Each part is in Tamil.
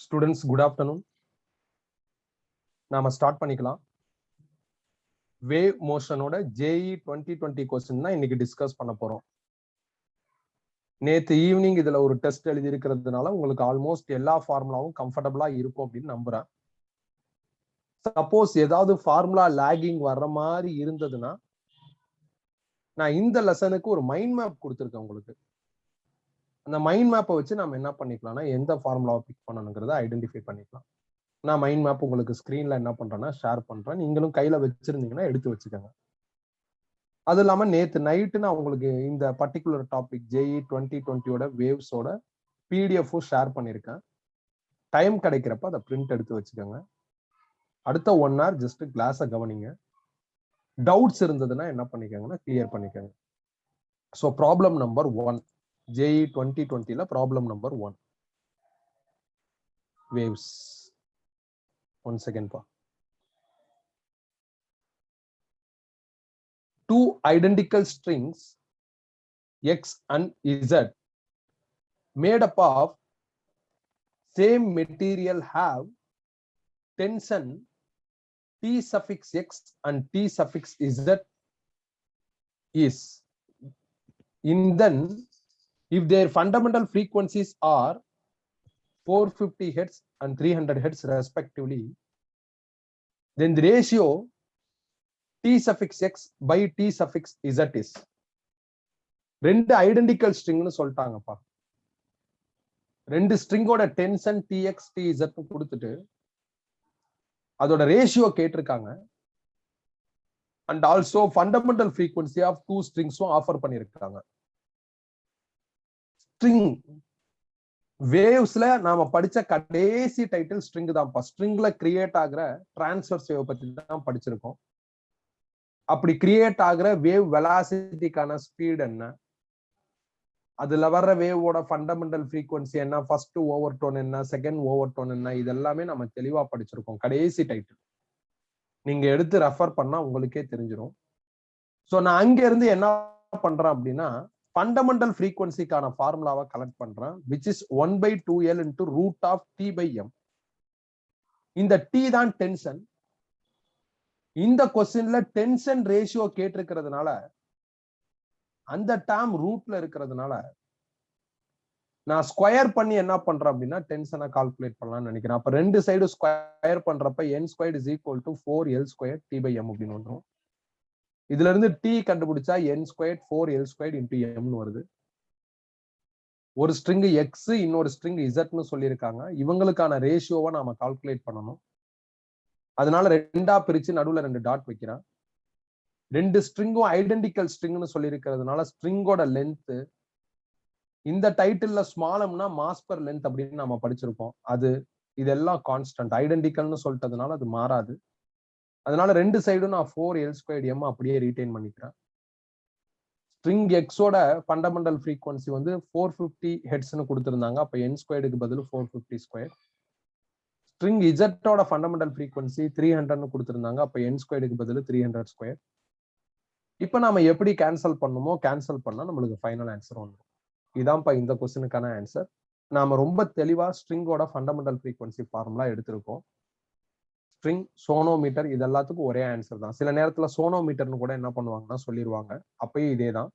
Students, good afternoon. நாம ஸ்டார்ட் பண்ணிக்கலாம். வேவ் மோஷனோட JEE 2020 கொஸ்டின் தான் இன்னைக்கு டிஸ்கஸ் பண்ண போறோம். நேத்து ஈவினிங் இதுல ஒரு டெஸ்ட் எழுதி இருக்கிறதுனால உங்களுக்கு ஆல்மோஸ்ட் எல்லா ஃபார்முலாவும் கம்ஃபர்டபுளா இருக்கும் அப்படின்னு நம்புறேன். சப்போஸ் ஏதாவது ஃபார்முலா லாகிங் வர்ற மாதிரி இருந்ததுன்னா நான் இந்த லெசனுக்கு ஒரு மைண்ட் மேப் கொடுத்துருக்கேன் உங்களுக்கு. அந்த மைண்ட் மேப்பை வச்சு நம்ம என்ன பண்ணிக்கலாம்னா எந்த ஃபார்முலாவை பிக் பண்ணணுங்கிறத ஐடென்டிஃபை பண்ணிக்கலாம். நான் மைண்ட் மேப் உங்களுக்கு ஸ்கிரீன்ல என்ன பண்றேன்னா ஷேர் பண்றேன். நீங்களும் கையில வச்சிருந்தீங்கன்னா எடுத்து வச்சுக்கோங்க. அது இல்லாம நேத்து நைட்டு நான் உங்களுக்கு இந்த பர்டிகுலர் டாபிக் JEE 2020 வேவ்ஸோட பிடிஎஃப்பும் ஷேர் பண்ணியிருக்கேன். டைம் கிடைக்கிறப்ப அதை பிரிண்ட் எடுத்து வச்சுக்கோங்க. அடுத்த 1 hour ஜஸ்ட் கிளாஸை கவனிங்க. டவுட்ஸ் இருந்ததுன்னா என்ன பண்ணிக்கோங்கன்னா கிளியர் பண்ணிக்கோங்க. So problem number 1 JEE 2020 problem number 1 waves. 1 second pa. Two identical strings X and Z made up of same material have tension T suffix X and T suffix Z is in then if their fundamental frequencies are 450 Hz and 300 Hz respectively, then the ratio T suffix X by T suffix Z is. ரெண்டு ஐடென்டிக்கல் ஸ்ட்ரிங்னு சொல்லிட்டாங்கப்பா. ரெண்டு ஸ்ட்ரிங்கோட டென்ஷன் TX TZ கொடுத்துட்டு அதோட ரேஷியோ கேட்டிருக்காங்க. And also fundamental frequency of 2 ஸ்ட்ரிங்ஸும் ஆஃபர் பண்ணியிருக்காங்க. ஸ்ட்ரிங் வேவ்ஸ்ல நாம படிச்ச கடைசி டைட்டில் ஸ்ட்ரிங் தான்ப்பா. ஸ்ட்ரிங்ல கிரியேட் ஆகிற டிரான்ஸ்வர்ஸ் வேவ் பத்தி தான் படிச்சிருக்கோம். அப்படி கிரியேட் ஆகிற வேவ் வெலாசிட்டிக்கான ஸ்பீட் என்ன, அதுல வர்ற வேவோட ஃபண்டமெண்டல் ஃப்ரீக்வன்சி என்ன, ஃபர்ஸ்ட் ஓவர் டோன் என்ன, செகண்ட் ஓவர் டோன் என்ன, இதெல்லாமே நம்ம தெளிவா படிச்சிருக்கோம். கடைசி டைட்டில் நீங்க எடுத்து ரெஃபர் பண்ணா உங்களுக்கே தெரிஞ்சிடும். ஸோ நான் அங்க இருந்து என்ன பண்றேன் அப்படின்னா ஃபண்டமெண்டல் ஃப்ரீக்வன்சிக்கான ஃபார்முலாவை கலெக்ட் பண்றேன், which is 1/2L into root of T/M. இந்த T தான் டென்ஷன். இந்த கொஸ்டின்ல டென்ஷன் ரேஷியோ கேட்டிருக்கிறதுனால அந்த டேர்ம் ரூட்ல இருக்கிறதுனால நான் ஸ்கொயர் பண்ணி என்ன பண்றேன் அப்படின்னா டென்ஷனை கால்குலேட் பண்ணலாம்னு நினைக்கிறேன். அப்ப ரெண்டு சைடு ஸ்கொயர் பண்றப்ப n² is equal to 4L² T/M அப்படின்னு வந்துடும். இதுல இருந்து T கண்டுபிடிச்சா n² 4L² into M வருது. ஒரு ஸ்ட்ரிங் X இன்னொரு ஸ்ட்ரிங் Z சொல்லியிருக்காங்க. இவங்களுக்கான ரேஷியோவை நாம கால்குலேட் பண்ணணும். அதனால ரெண்டா பிரிச்சு நடுவுல 2 டாட் வைக்கிறேன். ரெண்டு ஸ்ட்ரிங்கும் ஐடென்டிக்கல் ஸ்ட்ரிங்னு சொல்லியிருக்கிறதுனால ஸ்ட்ரிங்கோட லென்த் இந்த டைட்டில்ல ஸ்மாலம்னா மாஸ் பர் லென்த் அப்படின்னு நம்ம படிச்சிருக்கோம். அது இதெல்லாம் கான்ஸ்டன்ட். ஐடென்டிக்கல்னு சொல்லிட்டதுனால அது மாறாது. அதனால ரெண்டு சைடும் நான் 4L² M அப்படியே ரீடைன் பண்ணிக்கிறேன். ஸ்ட்ரிங் எக்ஸோட ஃபண்டமெண்டல் ஃப்ரீக்வன்சி வந்து 450 ஹெட்ஸ்னு கொடுத்துருந்தாங்க. அப்ப n²க்கு பதில் 450². ஸ்ட்ரிங் இஜட்டோட ஃபண்டமெண்டல் ஃப்ரீக்வன்சி 300ன்னு கொடுத்துருந்தாங்க. அப்ப n²க்கு பதில் 300². இப்ப நாம எப்படி கேன்சல் பண்ணுமோ கேன்சல் பண்ணா நம்மளுக்கு ஃபைனல் ஆன்சர் வந்துடும். இதான்ப்பா இந்த கொஸ்டினுக்கான ஆன்சர். நாம ரொம்ப தெளிவா ஸ்ட்ரிங்கோட ஃபண்டமெண்டல் ஃப்ரீக்வன்சி ஃபார்முலா எடுத்திருக்கோம். ஸ்ட்ரிங், சோனோமீட்டர் இது எல்லாத்துக்கும் ஒரே ஆன்சர் தான். சில நேரத்துல சோனோமீட்டர்னு கூட என்ன பண்ணுவாங்கன்னா சொல்லிடுவாங்க. அப்பயும் இதே தான்.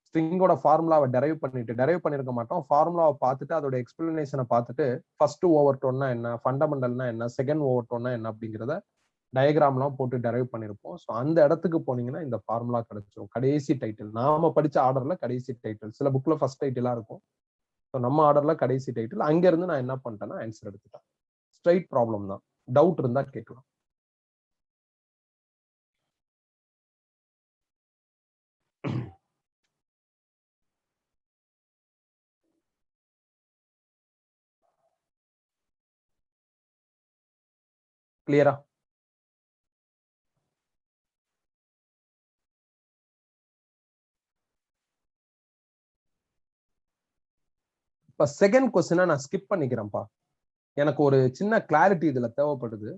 ஸ்ட்ரிங்கோட ஃபார்முலாவை டெரைவ் பண்ணிருக்க மாட்டோம். ஃபார்முலாவை பார்த்துட்டு அதோட எக்ஸ்பிளனேஷனை பார்த்துட்டு ஃபர்ஸ்ட் ஓவர் டோன்னா என்ன, ஃபண்டமெண்டல்னா என்ன, செகண்ட் ஓவர் டோன்னா என்ன அப்படிங்கிறத டயக்ராம்லாம் போட்டு டெரைவ் பண்ணிருப்போம். ஸோ அந்த இடத்துக்கு போனீங்கன்னா இந்த ஃபார்முலா கிடைச்சிடும். கடைசி டைட்டில் நாம படிச்ச ஆர்டர்ல கடைசி டைட்டில். சில புக்ல ஃபர்ஸ்ட் டைட்டிலா இருக்கும். ஸோ நம்ம ஆர்டர்ல கடைசி டைட்டில். அங்க இருந்து நான் என்ன பண்ணிட்டேன்னா ஆன்சர் எடுத்துட்டேன். ஸ்ட்ரைட் ப்ராப்ளம் தான். டவுட் இருந்தா கேட்கலாம். கிளியரா? இப்ப செகண்ட் கொஸ்டினை நான் ஸ்கிப் பண்ணிக்கிறேன்ப்பா. எனக்கு ஒரு சின்ன கிளாரிட்டி இதுல தேவைப்படுது.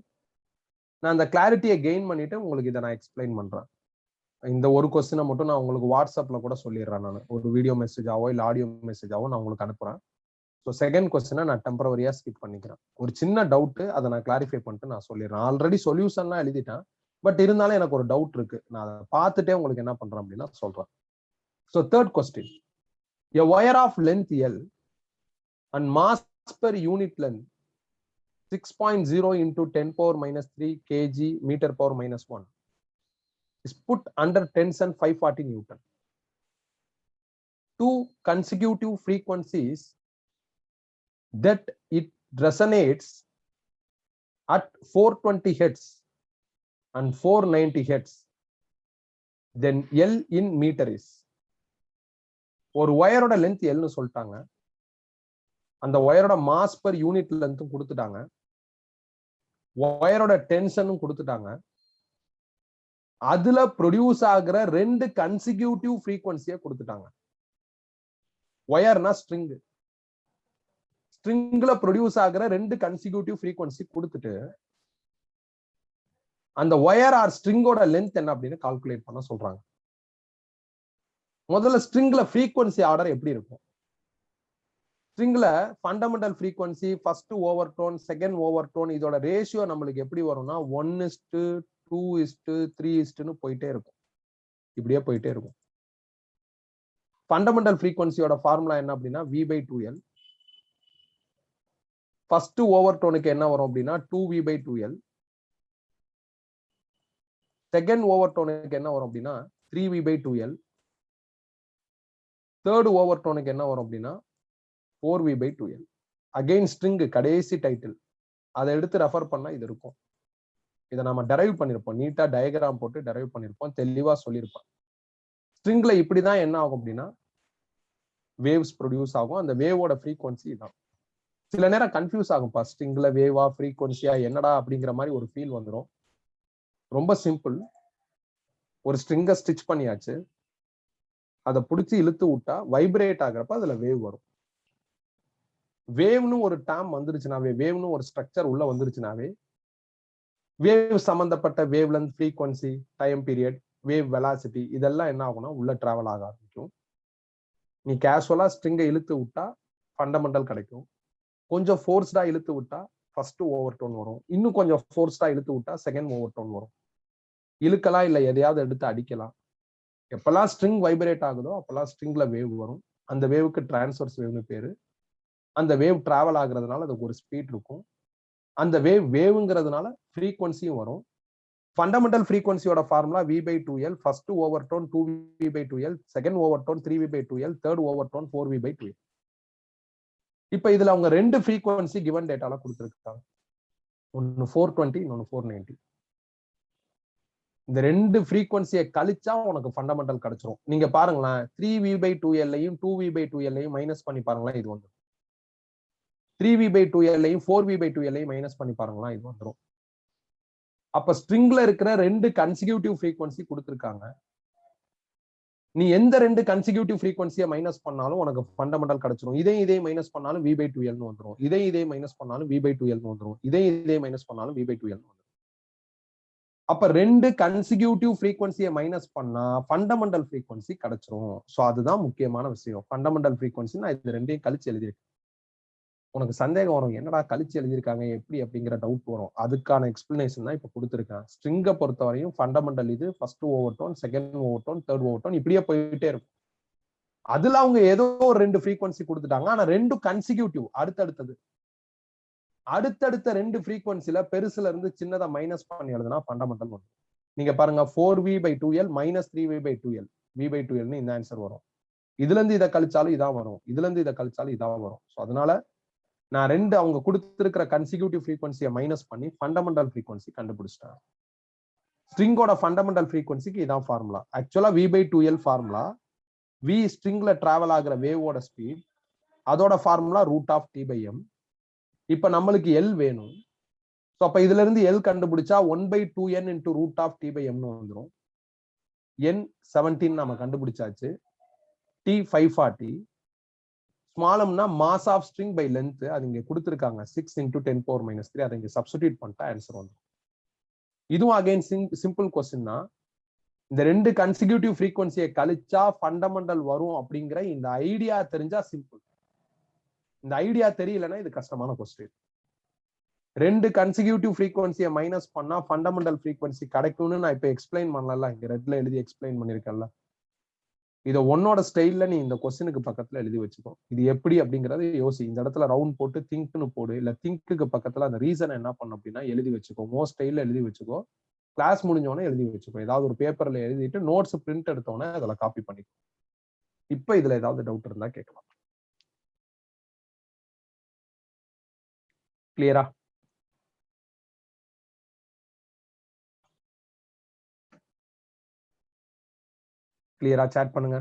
நான் அந்த கிளாரிட்டியை கெயின் பண்ணிட்டு உங்களுக்கு இதை நான் எக்ஸ்பிளைன் பண்றேன். இந்த ஒரு கொஸ்டினை மட்டும் நான் உங்களுக்கு வாட்ஸ்அப்ல கூட சொல்லிடுறேன். நான் ஒரு வீடியோ மெசேஜாவோ இல்லை ஆடியோ மெசேஜாவோ நான் உங்களுக்கு அனுப்புறேன். ஸோ செகண்ட் கொஸ்டினை நான் டெம்பரவரியா ஸ்கிப் பண்ணிக்கிறேன். ஒரு சின்ன டவுட், அதை நான் கிளாரிஃபை பண்ணிட்டு நான் சொல்லிடுறேன். ஆல்ரெடி சொல்யூஷன்லாம் எழுதிட்டேன், பட் இருந்தாலும் எனக்கு ஒரு டவுட் இருக்கு. நான் அதை பார்த்துட்டே உங்களுக்கு என்ன பண்றேன் அப்படின்னா சொல்றேன். So third question, a wire of length L and mass per unit length 6.0 into 10 power minus 3 kg meter power minus 1 is put under tension 540 Newton. Two consecutive frequencies that it resonates at 420 Hz and 490 Hz. Then L in meter is. ஒரு ஒயரோட லென்த் எல்னு சொல்லிட்டாங்க, அந்த ஒயரோட மாஸ் பர் யூனிட் லென்த்தும் கொடுத்துட்டாங்க, ஒயரோட டென்ஷனும் கொடுத்துட்டாங்க, அதுல ப்ரொடியூஸ் ஆகிற 2 கன்சிக்யூட்டிவ் ஃப்ரீக்வன்சியை கொடுத்துட்டாங்க. ஒயர்னா ஸ்ட்ரிங், ஸ்ட்ரிங்ல ப்ரொடியூஸ் ஆகிற 2 கன்சிக்யூட்டிவ் ஃப்ரீக்வன்சி கொடுத்துட்டு அந்த ஒயர் ஆர் ஸ்ட்ரிங்கோட லென்த் என்ன அப்படின்னு கால்குலேட் பண்ண சொல்றாங்க. முதல்ல ஸ்ட்ரிங்ல ஃப்ரீக்வன்சி ஆர்டர் எப்படி இருக்கும்? ஸ்ட்ரிங்ல fundamental frequency, first overtone, second overtone, இதோட ரேஷியோ நம்மளுக்கு எப்படி வரும்னா 1:2:3 போயிட்டே இருக்கும். இப்படியே போயிட்டே இருக்கும். ஃபண்டமெண்டல் ஃப்ரீக்வன்சியோட ஃபார்முலா என்ன அப்படின்னா V/2L. ஃபர்ஸ்ட் ஓவர் டோனுக்கு என்ன வரும் அப்படின்னா 2V/2L. செகண்ட் ஓவர் டோனுக்கு என்ன வரும் அப்படின்னா 3V/2L. தேர்ட் ஓவர் டோனுக்கு என்ன வரும் அப்படின்னா 4V/2L. அகைன் ஸ்ட்ரிங் கடைசி டைட்டில், அதை எடுத்து ரெஃபர் பண்ணா இது இருக்கும். இதை நம்ம டெரைவ் பண்ணிருப்போம், நீட்டா டயக்ராம் போட்டு டெரைவ் பண்ணிருப்போம், தெளிவா சொல்லியிருப்போம். ஸ்ட்ரிங்ல இப்படிதான் என்ன ஆகும் அப்படின்னா வேவ்ஸ் ப்ரொடியூஸ் ஆகும். அந்த வேவோட ஃப்ரீக்வன்சி தான். சில நேரம் கன்ஃபியூஸ் ஆகும்பா, ஸ்ட்ரிங்ல வேவா ஃப்ரீக்வன்சியா என்னடா அப்படிங்கிற மாதிரி ஒரு ஃபீல் வந்துடும். ரொம்ப சிம்பிள். ஒரு ஸ்ட்ரிங்கை ஸ்டிச் பண்ணியாச்சு, அதை பிடிச்சி இழுத்து விட்டா வைப்ரேட் ஆகிறப்ப அதுல வேவ் வரும். வேவ்னு ஒரு டேர்ம் வந்துருச்சுனாவே, வேவ்னு ஒரு ஸ்ட்ரக்சர் உள்ள வந்துருச்சுனாவே, வேவ் சம்பந்தப்பட்ட wave length, frequency, time period, wave velocity, இதெல்லாம் என்ன ஆகும்னா உள்ள டிராவல் ஆக ஆரம்பிக்கும். நீ கேஷுவலா ஸ்ட்ரிங்கை இழுத்து விட்டா ஃபண்டமெண்டல் கிடைக்கும். கொஞ்சம் ஃபோர்ஸ்டா இழுத்து விட்டா ஃபர்ஸ்ட் ஓவர் டோன் வரும். இன்னும் கொஞ்சம் ஃபோர்ஸ்டா இழுத்து விட்டா செகண்ட் ஓவர் டோன் வரும். இழுக்கலாம், இல்ல எதையாவது எடுத்து அடிக்கலாம். எப்பெல்லாம் ஸ்ட்ரிங் வைப்ரேட் ஆகுதோ அப்பெல்லாம் ஸ்ட்ரிங்ல வேவ் வரும். அந்த வேவுக்கு டிரான்ஸ்வர்ஸ் வேவ்னு பேரு. அந்த வேவ் டிராவல் ஆகுறதுனால அதுக்கு ஒரு ஸ்பீட் இருக்கும். அந்த வேவ்ங்கிறதுனால ஃப்ரீக்வன்சியும் வரும். ஃபண்டமெண்டல் ஃப்ரீக்வன்சியோட formula V/2L. First overtone 2V/2L, second overtone 3V/2L, third overtone 4V/2L. இப்ப இதுல அவங்க 2 ஃப்ரீக்வன்சி கிவன் டேட்டால கொடுத்துருக்காங்க. ஒன்னு 420, இன்னொன்னு 490. இந்த 2 ஃப்ரீக்வன்சியை கழிச்சா உனக்கு ஃபண்டமெண்டல் கிடைச்சிரும். நீங்க பாருங்களேன், 3V/2L-ஐயும் 2V/2L-ஐயும் மைனஸ் பண்ணி பாருங்களேன், இது வந்துடும். 3V/2L-ஐயும் 4V/2L-ஐயும் மைனஸ் பண்ணி பாருங்களேன், இது வந்துடும். அப்ப ஸ்ட்ரிங்ல இருக்கிற 2 கன்சிக்யூட்டிவ் ஃப்ரீக்வன்சி கொடுத்துருக்காங்க. நீ எந்த 2 கன்சிக்யூட்டிவ் ஃப்ரீக்வன்சியை மைனஸ் பண்ணாலும் உனக்கு ஃபண்டமெண்டல் கிடைச்சிரும். இதே மைனஸ் பண்ணாலும் V/2L-னு வந்துடும். இதே மைனஸ் பண்ணாலும் V/2L-னு வந்துடும். இதே மைனஸ் பண்ணாலும் V/2L-னு வந்துடும். அப்ப 2 கன்சிக்யூட்டிவ் ஃப்ரீக்வன்சியை மைனஸ் பண்ணா ஃபண்டமெண்டல் ஃப்ரீக்வன்சி கிடைச்சிரும். ஸோ அதுதான் முக்கியமான விஷயம். ஃபண்டமெண்டல் ஃப்ரீக்வன்சி நான் இது 2ஐயும் கழிச்சு எழுதியிருக்கேன். உனக்கு சந்தேகம் வரும், என்னடா கழிச்சு எழுதியிருக்காங்க எப்படி அப்படிங்கிற டவுட் வரும். அதுக்கான எக்ஸ்பிளனேஷன் தான் இப்ப கொடுத்துருக்கேன். ஸ்ட்ரிங்கை பொறுத்தவரையும் ஃபண்டமெண்டல் இது first overtone, second overtone, third overtone, இப்படியே போயிட்டே இருக்கும். அதுல அவங்க ஏதோ ஒரு 2 ஃப்ரீக்வன்சி கொடுத்துட்டாங்க. ஆனா 2 கன்சிக்யூட்டிவ், அடுத்தடுத்த 2 ஃப்ரீக்வன்சில பெருசுல இருந்து சின்னதா மைனஸ் பண்ணி எழுதுனா ஃபண்டமெண்டல் வரும். நீங்க பாருங்க, 4V/2L மைனஸ் 3V/2L, V/2L இந்த ஆன்சர் வரும். இதுல இருந்து இதை கழிச்சாலும் இதான் வரும், இதுல இருந்து இதை கழிச்சாலும் இதான் வரும். ஸோ அதனால நான் 2 அவங்க கொடுத்திருக்கிற கன்சிக்யூட்டிவ் ஃப்ரீக்வன்சியை மைனஸ் பண்ணி ஃபண்டமெண்டல் ஃப்ரீக்வன்சி கண்டுபிடிச்சிட்டேன். ஸ்ட்ரிங்கோட ஃபண்டமெண்டல் ஃப்ரீக்வன்சிக்கு இதான் ஃபார்முலா. ஆக்சுவலா V/2L ஃபார்முலா, V ஸ்ட்ரிங்ல டிராவல் ஆகிற வேவோட ஸ்பீட், அதோட ஃபார்முலா √T/m. இப்ப நம்மளுக்கு L வேணும். ஸோ அப்ப இதுல இருந்து L கண்டுபிடிச்சா 1/2n into √T/m வந்துடும். N 17 நம்ம கண்டுபிடிச்சாச்சு. T 540. ஸ்மாலம்னா mass of string by length, அது இங்க கொடுத்துருக்காங்க 6 into 10 power minus 3. அதை இங்க சப்ஸ்டிடியூட் பண்ணிட்டா ஆன்சர் வந்துடும். இதுவும் அகைன் சிம்பிள் கொஸ்டின் தான். இந்த 2 கன்சிக்யூட்டிவ் ஃப்ரீக்வன்சியை கழிச்சா ஃபண்டமெண்டல் வரும் அப்படிங்கிற இந்த ஐடியா தெரிஞ்சா சிம்பிள். இந்த ஐடியா தெரியலன்னா இது கஷ்டமான கொஸ்டின். ரெண்டு கன்சிக்யூட்டிவ் ஃப்ரீக்வன்சியை மைனஸ் பண்ணா ஃபண்டமெண்டல் ஃப்ரீக்வன்சி கிடைக்கும்னு நான் இப்ப எக்ஸ்பிளைன் பண்ணல, இங்க ரெட்ல எழுதி எக்ஸ்பிளைன் பண்ணிருக்கேன்ல. இதை உன்னோட ஸ்டைல்ல நீ இந்த கொஸ்டினுக்கு பக்கத்துல எழுதி வச்சுக்கோ. இது எப்படி அப்படிங்கறது யோசி. இந்த இடத்துல ரவுண்ட் போட்டு திங்க்னு போடு, இல்ல திங்க்கு பக்கத்துல அந்த ரீசன் என்ன பண்ண அப்படின்னா எழுதி வச்சுக்கோ. மோ ஸ்டைல்ல எழுதி வச்சுக்கோ. கிளாஸ் முடிஞ்சோடனே எழுதி வச்சுக்கோ. ஏதாவது ஒரு பேப்பர்ல எழுதிட்டு நோட்ஸ் பிரிண்ட் எடுத்தோன்னே அதில் காப்பி பண்ணிக்கோ. இப்ப இதுல ஏதாவது டவுட் இருந்தா கேட்கலாம். கிளியரா? கிளியரா? சாட் பண்ணுங்க.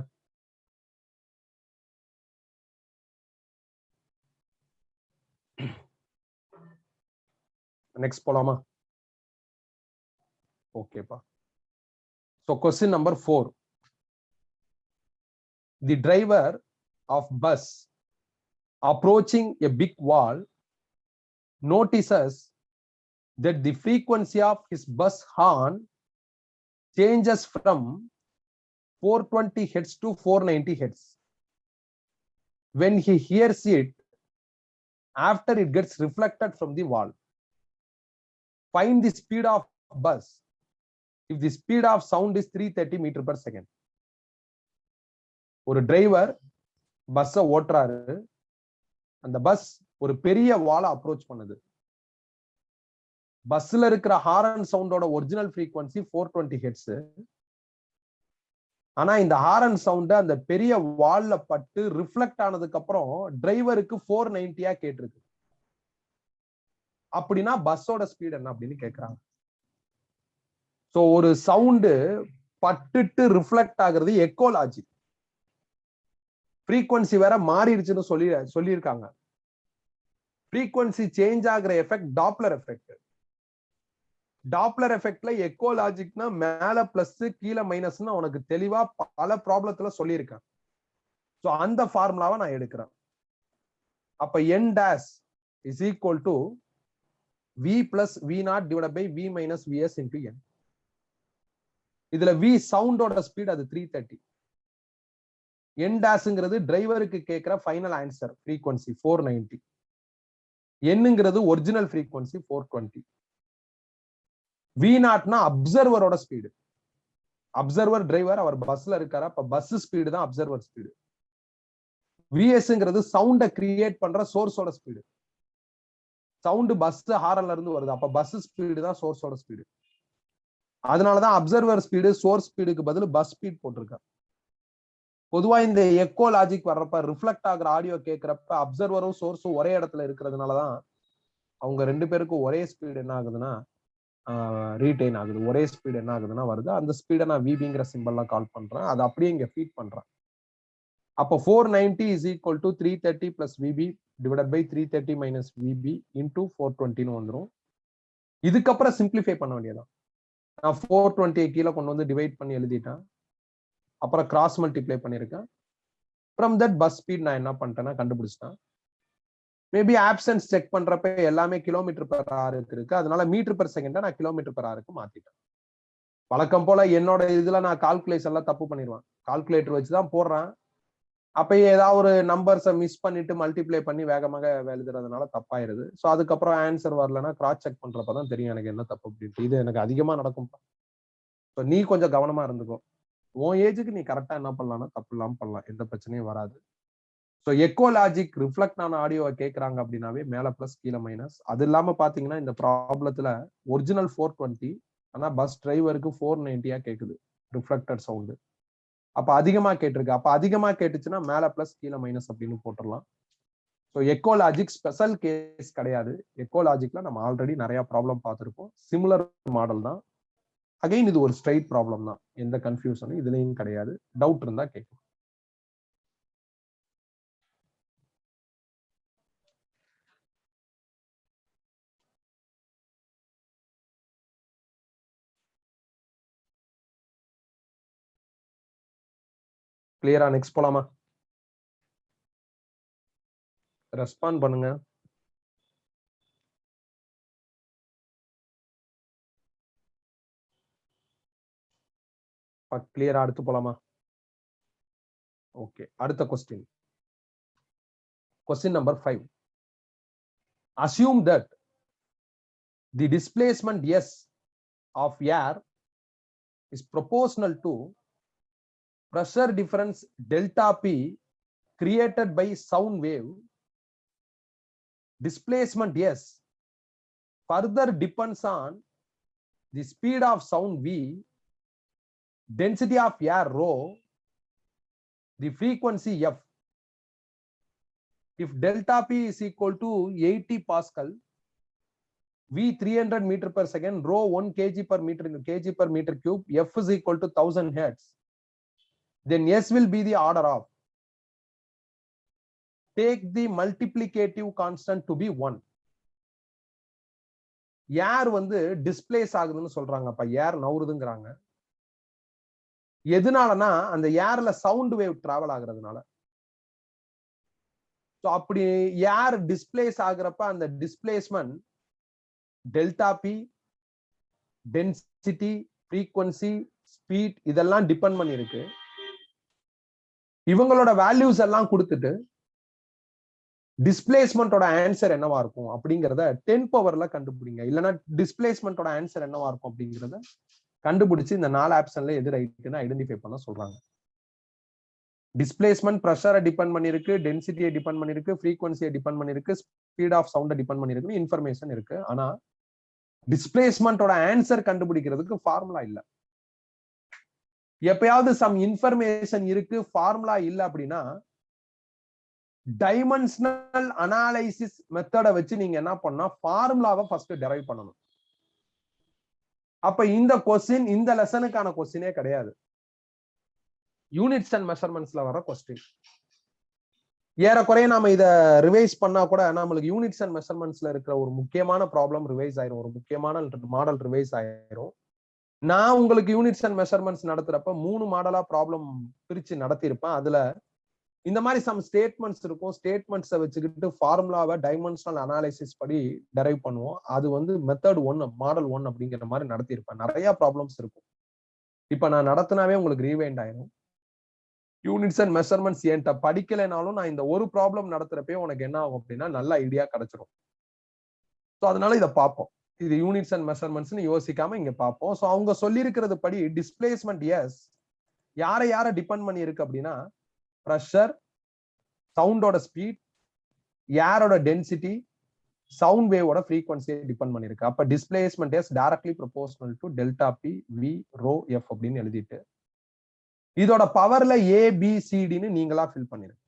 நெக்ஸ்ட் போலாமா? ஓகேப்பா. So question number 4. The driver of bus approaching a big wall notices that the frequency of his bus horn changes from 420 Hz to 490 Hz. When he hears it, after it gets reflected from the wall, find the speed of bus if the speed of sound is 330 meter per second. ஒரு டிரைவர் பஸ்ஸை ஓட்டுறாரு. அந்த பஸ் ஒரு பெரிய வாலை அப்ரோச் பண்ணுது. பஸ்ல இருக்கிற ஹாரன் சவுண்டோட ஒரிஜினல் ஃப்ரீக்வன்சி 420 ஹெர்ட்ஸ். ஆனா இந்த ஹாரன் சவுண்ட் அந்த பெரிய வால்ல பட்டு ரிஃப்ளெக்ட் ஆனதுக்கு அப்புறம் டிரைவருக்கு 490 கேட்டிருக்கு. அப்படின்னா பஸ்ஸோட ஸ்பீட் என்ன அப்படின்னு கேக்குறாங்க. சோ ஒரு சவுண்டு பட்டுட்டு ரிஃப்ளெக்ட் ஆகுறது எக்கோலாஜி. ஃப்ரீக்வன்சி வேற மாறிடுச்சுன்னு சொல்லியிருக்காங்க. ஃப்ரீக்வன்சி சேஞ்ச் ஆகுற எஃபெக்ட் டாப்லர் எஃபெக்ட். டாப்லர் எஃபெக்ட்ல எக்கோலாஜிக்னா மேல பிளஸ் கீழே மைனஸ்னு உனக்கு தெளிவா பல ப்ராப்ளத்துல சொல்லியிருக்கேன். சோ அந்த ஃபார்முலாவை நான் எடுக்கிறேன். அப்ப n dash is equal to v plus v naught divided by v minus vs into n. இதுல v சவுண்டோட ஸ்பீட் அது 330. n daஷ்ங்கிறது டிரைவருக்கு கேட்கிற ஃபைனல் ஆன்சர் ஃப்ரீக்வன்சி 490. என்னங்கிறது ஒரிஜினல் ஃப்ரீக்வன்சி 420. v நாட்னா அப்சர்வரோட ஸ்பீடு. அப்சர்வர் டிரைவர் அவர் பஸ்ல இருக்காரு, அப்ப பஸ் ஸ்பீடு தான் அப்சர்வர் ஸ்பீடு. vsங்கிறது சவுண்ட கிரியேட் பண்ற சோர்ஸோட ஸ்பீடு. சவுண்ட் பஸ் ஹாரன்ல இருந்து வருது, அப்ப பஸ் ஸ்பீடு தான் சோர்ஸோட ஸ்பீடு. அதனாலதான் அப்சர்வர் ஸ்பீடு சோர்ஸ் ஸ்பீடுக்கு பதில் பஸ் ஸ்பீட் போட்டிருக்காரு. பொதுவா இந்த எக்கோ லாஜிக் வர்றப்ப ரிஃப்ளெக்ட் ஆகுற ஆடியோ கேட்கிறப்ப அப்சர்வரும் சோர்ஸும் ஒரே இடத்துல இருக்கிறதுனாலதான் அவங்க ரெண்டு பேருக்கும் ஒரே ஸ்பீடு என்ன ஆகுதுன்னா ரீடைன் ஆகுது. ஒரே ஸ்பீடு என்ன ஆகுதுன்னா வருது. அந்த ஸ்பீடை நான் விபிங்கிற சிம்பிள்லாம் கால் பண்றேன். அது அப்படியே இங்க ஃபீட் பண்றேன். அப்போ 490 is equal to 330 plus VB divided by 330 minus VB into 420 வந்துரும். இதுக்கப்புறம் சிம்பிளிஃபை பண்ண வேண்டியதான். நான் 420 கீழே கொண்டு வந்து டிவைட் பண்ணி எழுதிட்டேன். அப்புறம் கிராஸ் மல்டிப்ளை பண்ணிருக்கேன். ஃப்ரம் தட் பஸ் ஸ்பீட் நான் என்ன பண்ணிட்டேன்னா கண்டுபிடிச்சிட்டேன். மேபி ஆப்சன்ஸ் செக் பண்றப்ப எல்லாமே கிலோமீட்டர் பெர் ஹவருக்கு இருக்கு. அதனால மீட்டர் பெர் செகண்டா நான் கிலோமீட்டர் பெர் ஹவருக்கு மாத்திட்டேன். வழக்கம் போல என்னோட இதுல நான் கால்குலேஷன் எல்லாம் தப்பு பண்ணிடுவேன். கால்குலேட்டர் வச்சுதான் போடுறேன். அப்ப ஏதாவது ஒரு நம்பர்ஸை மிஸ் பண்ணிட்டு மல்டிப்ளை பண்ணி வேகமாக எழுதுறதுனால தப்பாயிருது. ஸோ அதுக்கப்புறம் ஆன்சர் வரலன்னா கிராஸ் செக் பண்றப்பதான் தெரியும் எனக்கு என்ன தப்பு அப்படின்ட்டு. இது எனக்கு அதிகமா நடக்கும். ஸோ நீ கொஞ்சம் கவனமா இருந்துக்கோ. உன் ஏஜுக்கு நீ கரெக்டா என்ன பண்ணலாம்னா தப்பு இல்லாம பண்ணலாம், எந்த பிரச்சனையும் வராது. ஸோ எக்கோ லாஜிக் ரிஃப்ளெக்ட் ஆன ஆடியோவை கேட்கறாங்க அப்படின்னாவே மேல பிளஸ் கீழே மைனஸ். அது இல்லாம பாத்தீங்கன்னா இந்த ப்ராப்ளத்துல ஒரிஜினல் 420 ஆனா பஸ் டிரைவருக்கு 490 கேக்குது ரிஃப்ளெக்டட் சவுண்டு. அப்ப அதிகமா கேட்டிருக்கு. அப்ப அதிகமா கேட்டுச்சுன்னா மேல பிளஸ் கீழே மைனஸ் அப்படின்னு போட்டுடலாம். So echo logic special case கிடையாது. எக்கோ லாஜிக்ல நம்ம ஆல்ரெடி நிறைய ப்ராப்ளம் பார்த்துருப்போம். சிமிலர் மாடல் தான். அகைன் இது ஒரு ஸ்ட்ரைட் ப்ராப்ளம் தான். எந்த கன்ஃபியூஷனும் இதுலயும் கிடையாது. டவுட் இருந்தா கேட்கலாம். கிளியரா? நெக்ஸ்ட் போலாமா? ரெஸ்பாண்ட் பண்ணுங்க. கிளியரா? அடுத்து போலாமா? ஓகே, அடுத்த question. Question number 5. Assume that the displacement S of air is proportional to pressure difference delta P created by sound wave. Displacement S further depends on the speed of sound V, density of air rho, the frequency F. If delta P is equal to 80 Pascal, V 300 meter per second, rho 1 kg per meter into kg per meter cube, F is equal to 1000 hertz, then S will be the order of. Take the multiplicative constant to be 1. ஏர் வந்து டிஸ்பிளேஸ் ஆகுதுன்னு சொல்றாங்க. அப்ப ஏர் நவுறுதுங்கிறாங்க. எதனாலனா அந்த ஏர்ல சவுண்ட் வேவ் டிராவல் ஆகுறதுனால. சோ அப்படி ஏர் டிஸ்பிளேஸ் ஆகுறப்ப அந்த displacement delta p, density, frequency, speed இதெல்லாம் டிபெண்ட் பண்ணி இருக்கு. இவங்களோட வேல்யூஸ் எல்லாம் கொடுத்துட்டு டிஸ்பிளேஸ்மெண்டோட ஆன்சர் என்னவா இருக்கும் அப்படிங்கறத 10 பவர்ல கண்டுபிடிங்க. இல்லைன்னா டிஸ்பிளேஸ்மெண்டோட ஆன்சர் என்னவா இருக்கும் அப்படிங்கறத கண்டுபிடிச்சு இந்த 4 ஆப்ஷன்ல எது ரைட்னு ஐடென்டிஃபை பண்ண சொல்றாங்க. டிஸ்பிளேஸ்மெண்ட் பிரஷரை டிபெண்ட் பண்ணிருக்கு, டென்சிட்டியை டிபெண்ட் பண்ணிருக்கு, ஃப்ரீக்வன்சியை டிபெண்ட் பண்ணிருக்கு, ஸ்பீட் ஆஃப் சவுண்டை டிபெண்ட் பண்ணிருக்கு, இன்ஃபர்மேஷன் இருக்கு. ஆனா டிஸ்பிளேஸ்மெண்டோட ஆன்சர் கண்டுபிடிக்கிறதுக்கு ஃபார்முலா இல்ல. எப்பயாவது சம் இன்ஃபர்மேஷன் இருக்கு, ஃபார்முலா இல்ல அப்படின்னா டைமென்ஷனல் அனாலிசிஸ் மெத்தட வச்சு நீங்க என்ன பண்ணா ஃபார்முலாவை ஃபர்ஸ்ட் டெரைவ் பண்ணணும். அப்ப இந்த கொஸ்டின் இந்த லெசனுக்கான கொஸ்டினே கிடையாது. யூனிட்ஸ் அண்ட் மெஷர்மெண்ட்ஸ்ல வர கொஸ்டின். ஏறக்குறைய நாம இத ரிவைஸ் பண்ணா கூட நம்மளுக்கு யூனிட்ஸ் அண்ட் மெஷர்மெண்ட்ஸ்ல இருக்கிற ஒரு முக்கியமான ப்ராப்ளம் ரிவைஸ் ஆயிரும், ஒரு முக்கியமான மாடல் ரிவைஸ் ஆயிரும். நான் உங்களுக்கு யூனிட்ஸ் அண்ட் மெஷர்மெண்ட்ஸ் நடத்துறப்ப 3 மாடலா ப்ராப்ளம் பிரிச்சு நடத்திருப்பேன். அதுல இந்த மாதிரி சம் ஸ்டேட்மெண்ட்ஸ் இருக்கும். ஸ்டேட்மெண்ட்ஸை வச்சுக்கிட்டு ஃபார்முலாவை டைமென்ஷனல் அனாலிசிஸ் படி டெரைவ் பண்ணுவோம். அது வந்து மெத்தட் 1, மாடல் 1 அப்படிங்கிற மாதிரி நடத்திருப்பேன். நிறைய ப்ராப்ளம்ஸ் இருக்கும். இப்ப நான் நடத்தினாவே உங்களுக்கு ரீவைண்ட் ஆயிரும். யூனிட்ஸ் அண்ட் மெஷர்மெண்ட்ஸ் என்கிட்ட படிக்கலைனாலும் நான் இந்த ஒரு ப்ராப்ளம் நடத்துறப்பே உனக்கு என்ன ஆகும் அப்படின்னா நல்ல ஐடியா கிடைச்சிடும். ஸோ அதனால இதை பார்ப்போம். இது யூனிட்ஸ் அண்ட் மெஷர்மெண்ட்ஸ்னு யோசிக்காம இங்க பார்ப்போம். ஸோ அவங்க சொல்லியிருக்கிறது படி டிஸ்பிளேஸ்மெண்ட் எஸ் யாரை டிபெண்ட் பண்ணி இருக்கு அப்படின்னா பிரஷர், சவுண்டோட ஸ்பீட், ஏரோட டென்சிட்டி, சவுண்ட் வேவோட ஃப்ரீக்வன்சியை டிபெண்ட் பண்ணிருக்கு. அப்ப displacement is directly proportional to delta P V rho F அப்படின்னு எழுதிட்டு இதோட பவர்ல ஏபிசிடின்னு நீங்களா ஃபில் பண்ணிருங்க.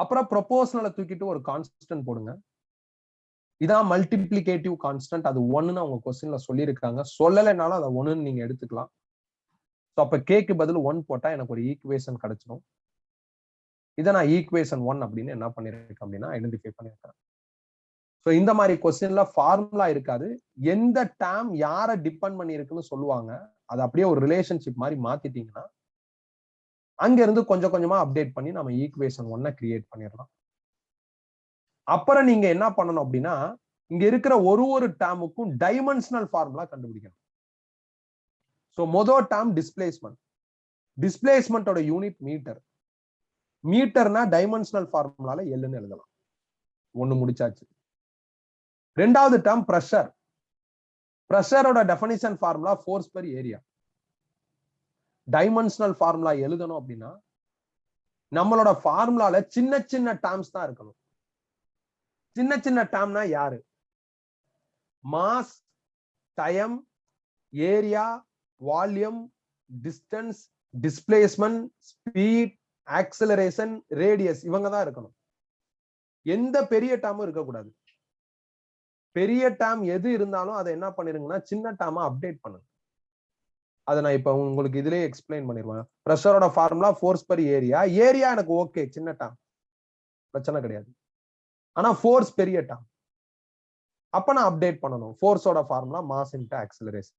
அப்புறம் ப்ரொபோர்ஷனலை தூக்கிட்டு ஒரு கான்ஸ்டன்ட் போடுங்க. இதான் மல்டிப்ளிகேட்டிவ் கான்ஸ்டன்ட். அது 1ன்னு அவங்க கொஸ்டின்ல சொல்லியிருக்காங்க. சொல்லலைனாலும் அதை 1ன்னு நீங்க எடுத்துக்கலாம். அப்ப கேக்கு பதில் 1 போட்டா எனக்கு ஒரு ஈக்குவேஷன் கிடைச்சிடும். இதை நான் ஈக்குவேஷன் 1 அப்படின்னு என்ன பண்ணிருக்கேன் அப்படின்னா ஐடென்டிஃபை பண்ணிருக்கேன். ஸோ இந்த மாதிரி கொஸ்டின்ல ஃபார்முலா இருக்காது. எந்த டேர்ம் யாரை டிபெண்ட் பண்ணி இருக்குன்னு சொல்லுவாங்க. அது அப்படியே ஒரு ரிலேஷன்ஷிப் மாதிரி மாத்திட்டீங்கன்னா அங்க இருந்து கொஞ்சம் கொஞ்சமா அப்டேட் பண்ணி நம்ம ஈக்குவேஷன் 1 கிரியேட் பண்ணிடலாம். அப்புறம் நீங்க என்ன பண்ணணும் அப்படின்னா இங்க இருக்கிற ஒரு டேர்முக்கும் டைமென்ஷனல் ஃபார்முலா கண்டுபிடிக்கணும். ஸோ மொதல் டேர்ம் டிஸ்பிளேஸ்மெண்ட். டிஸ்பிளேஸ்மெண்டோட யூனிட் மீட்டர். மீட்டர்னா டைமென்ஷனல் ஃபார்முலால எல்லுன்னு எழுதலாம். 1 முடிச்சாச்சு. ரெண்டாவது டேர்ம் பிரஷர். பிரஷரோட definition formula force per area. Dimensional formula எழுதணும் அப்படின்னா நம்மளோட ஃபார்முலால சின்ன சின்ன டேர்ம்ஸ் தான் இருக்கணும். சின்ன சின்ன டேர்ம்னா யாரு? Mass, time, area, volume, distance, displacement, speed, acceleration, radius இவங்க தான் இருக்கணும். எந்த பெரிய டேர்மும் இருக்கக்கூடாது. பெரிய டேர்ம் எது இருந்தாலும் அதை என்ன பண்ணிருங்கன்னா சின்ன டேர்மா அப்டேட் பண்ணுங்க. அதை நான் இப்ப உங்களுக்கு இதுலயே எக்ஸ்பிளைன் பண்ணிடுவேன். பிரஷரோட formula force per area. Area எனக்கு ஓகே, சின்ன டேர்ம் பிரச்சனை கிடையாது. ஆனா ஃபோர்ஸ் பெரிய டேர்ம். அப்ப நான் அப்டேட் பண்ணணும். ஃபோர்ஸோட ஃபார்முலா மாஸ் இன்டு ஆக்சலரேஷன்.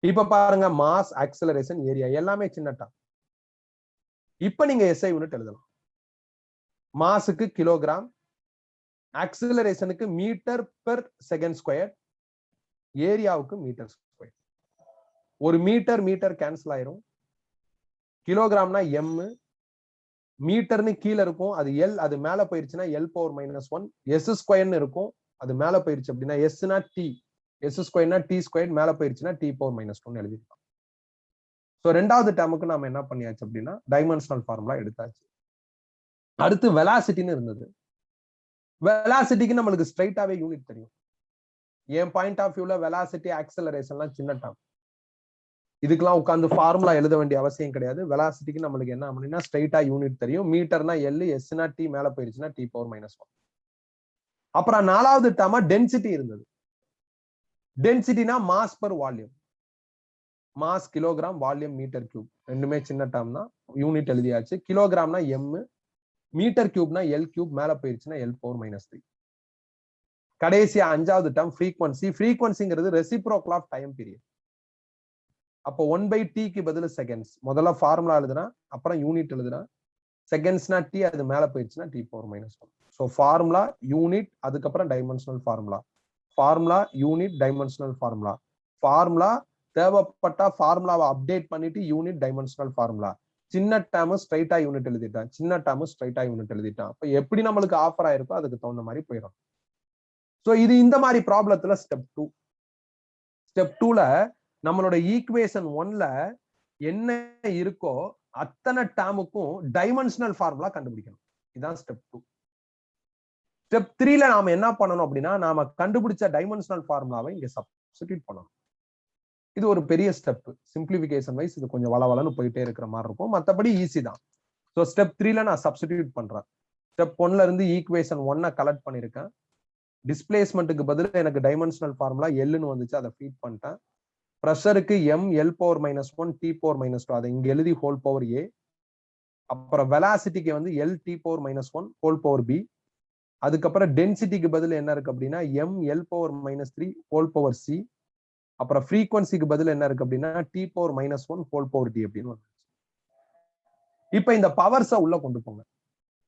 இப்ப பாருங்க, மாஸ், ஆக்சலரேஷன், ஏரியா எல்லாமே சின்ன டேர்ம். இப்ப நீங்க எஸ்ஐ யூனிட் எழுதலாம். மாஸுக்கு கிலோகிராம், ஆக்சலரேஷனுக்கு மீட்டர் பெர் செகண்ட் ஸ்கொயர், ஏரியாவுக்கு மீட்டர் ஸ்கொயர். ஒரு மீட்டர் கேன்சல் ஆயிரும். கிலோகிராம்னா எம், மீட்டர்னு கீழே இருக்கும், அது எல், அது மேல போயிருச்சுன்னா எல் பவர் -1. எஸ் ஸ்கொயர்னு இருக்கும், அது மேல போயிருச்சு அப்படின்னா எஸ்னா டி, எஸ் ஸ்கொயர்னா டி ஸ்கொயர், மேல போயிருச்சுன்னா டி பவர் -1 எழுதிருக்கலாம். ஸோ ரெண்டாவது டேர்முக்கு நாம என்ன பண்ணியாச்சு அப்படின்னா டைமென்ஷனல் ஃபார்முலா எடுத்தாச்சு. அடுத்து வெலாசிட்டின்னு இருந்தது. வெலாசிட்டிக்கு நம்மளுக்கு ஸ்ட்ரைட்டாவே யூனிட் தெரியும். என் பாயிண்ட் ஆஃப் வியூல வெலாசிட்டி ஆக்சலரேஷன்லாம் சின்ன டேர்ம், இதுக்கெல்லாம் உட்காந்து ஃபார்முலா எழுத வேண்டிய அவசியம் கிடையாது. வெலாசிட்டிக்கு நம்மளுக்கு என்ன அப்படின்னா ஸ்ட்ரைட்டா யூனிட் தெரியும். மீட்டர்னா எல், எஸ்னா டி, மேல போயிருச்சுன்னா டி பவர் -1. அப்புறம் நாலாவது டேர்மா டென்சிட்டி இருந்தது. டென்சிட்டினா mass per volume, mass kilogram, volume metre cube, ரெண்டுமே சின்ன டேர்ம் தான், யூனிட் எழுதியாச்சு. கிலோகிராம்னா எம், மீட்டர் கியூப்னா எல் கியூப், மேல போயிருச்சுன்னா எல் பவர் -3. கடைசியா அஞ்சாவது டேர்ம் ஃப்ரீக்வன்சி. ஃப்ரீக்வன்சிங்கிறது ரெசிப்ரோக்கல் ஆஃப் டைம் பீரியட். அப்போ 1/t பதில் செகண்ட்ஸ். முதல்ல ஃபார்முலா எழுதுனா, அப்புறம் யூனிட் எழுதுனா, செகண்ட்ஸ்னா டி, அது மேல போயிருச்சுன்னா T power -1. So formula, unit, அதுக்கப்புறம் dimensional formula, formula, unit, dimensional formula, formula, தேவைப்பட்டா ஃபார்முலாவை அப்டேட் பண்ணிட்டு யூனிட், டைமென்ஷனல் ஃபார்முலா. சின்ன டேர்ம் ஸ்ட்ரைட்டா யூனிட் எழுதிட்டான், சின்ன டேர்ம் ஸ்ட்ரைட்டா யூனிட் எழுதிட்டான். அப்ப எப்படி நம்மளுக்கு ஆஃபர் ஆயிருக்கோ அதுக்கு தகுந்த மாதிரி போயிடும். ஸோ இது இந்த மாதிரி ப்ராப்ளத்துல ஸ்டெப் 2. ஸ்டெப் 2ல நம்மளோட ஈக்குவேஷன் 1ல என்ன இருக்கோ அத்தனை டேர்முக்கும் டைமென்ஷனல் ஃபார்முலா கண்டுபிடிக்கணும். இதுதான் ஸ்டெப் 2. ஸ்டெப் 3ல நாம என்ன பண்ணணும் அப்படின்னா நாம கண்டுபிடிச்ச டைமென்ஷனல் ஃபார்முலாவை இங்க சப்ஸ்டிட்யூட் பண்ணணும். இது ஒரு பெரிய ஸ்டெப். சிம்பிளிஃபிகேஷன் வைஸ் இது கொஞ்சம் வளவலன்னு போயிட்டே இருக்கிற மாதிரி இருக்கும், மற்றபடி ஈஸி தான். ஸோ ஸ்டெப் 3ல நான் சப்ஸ்டிட்யூட் பண்றேன். ஸ்டெப் 1ல இருந்து ஈக்குவேஷன் 1 கலெக்ட் பண்ணிருக்கேன். டிஸ்பிளேஸ்மெண்ட்டுக்கு பதில் எனக்கு டைமென்ஷனல் ஃபார்முலா எல்னு வந்துச்சு, அதை ஃபீட் பண்ணிட்டேன். ப்ரெஷருக்கு M, L power -1, T power -2, அதை இங்க எழுதி ஹோல் பவர் ஏ. அப்புறம் வெலாசிட்டிக்கு வந்து L T power -1 whole power b. அதுக்கப்புறம் டென்சிட்டிக்கு பதில் என்ன இருக்கு அப்படின்னா M, L power -3 whole power c. அப்புறம் ஃப்ரீக்வன்சிக்கு பதில் என்ன இருக்கு அப்படின்னா T power -1 whole power d அப்படின்னு வந்துச்சு. இப்ப இந்த பவர்ஸை உள்ள கொண்டு போங்க.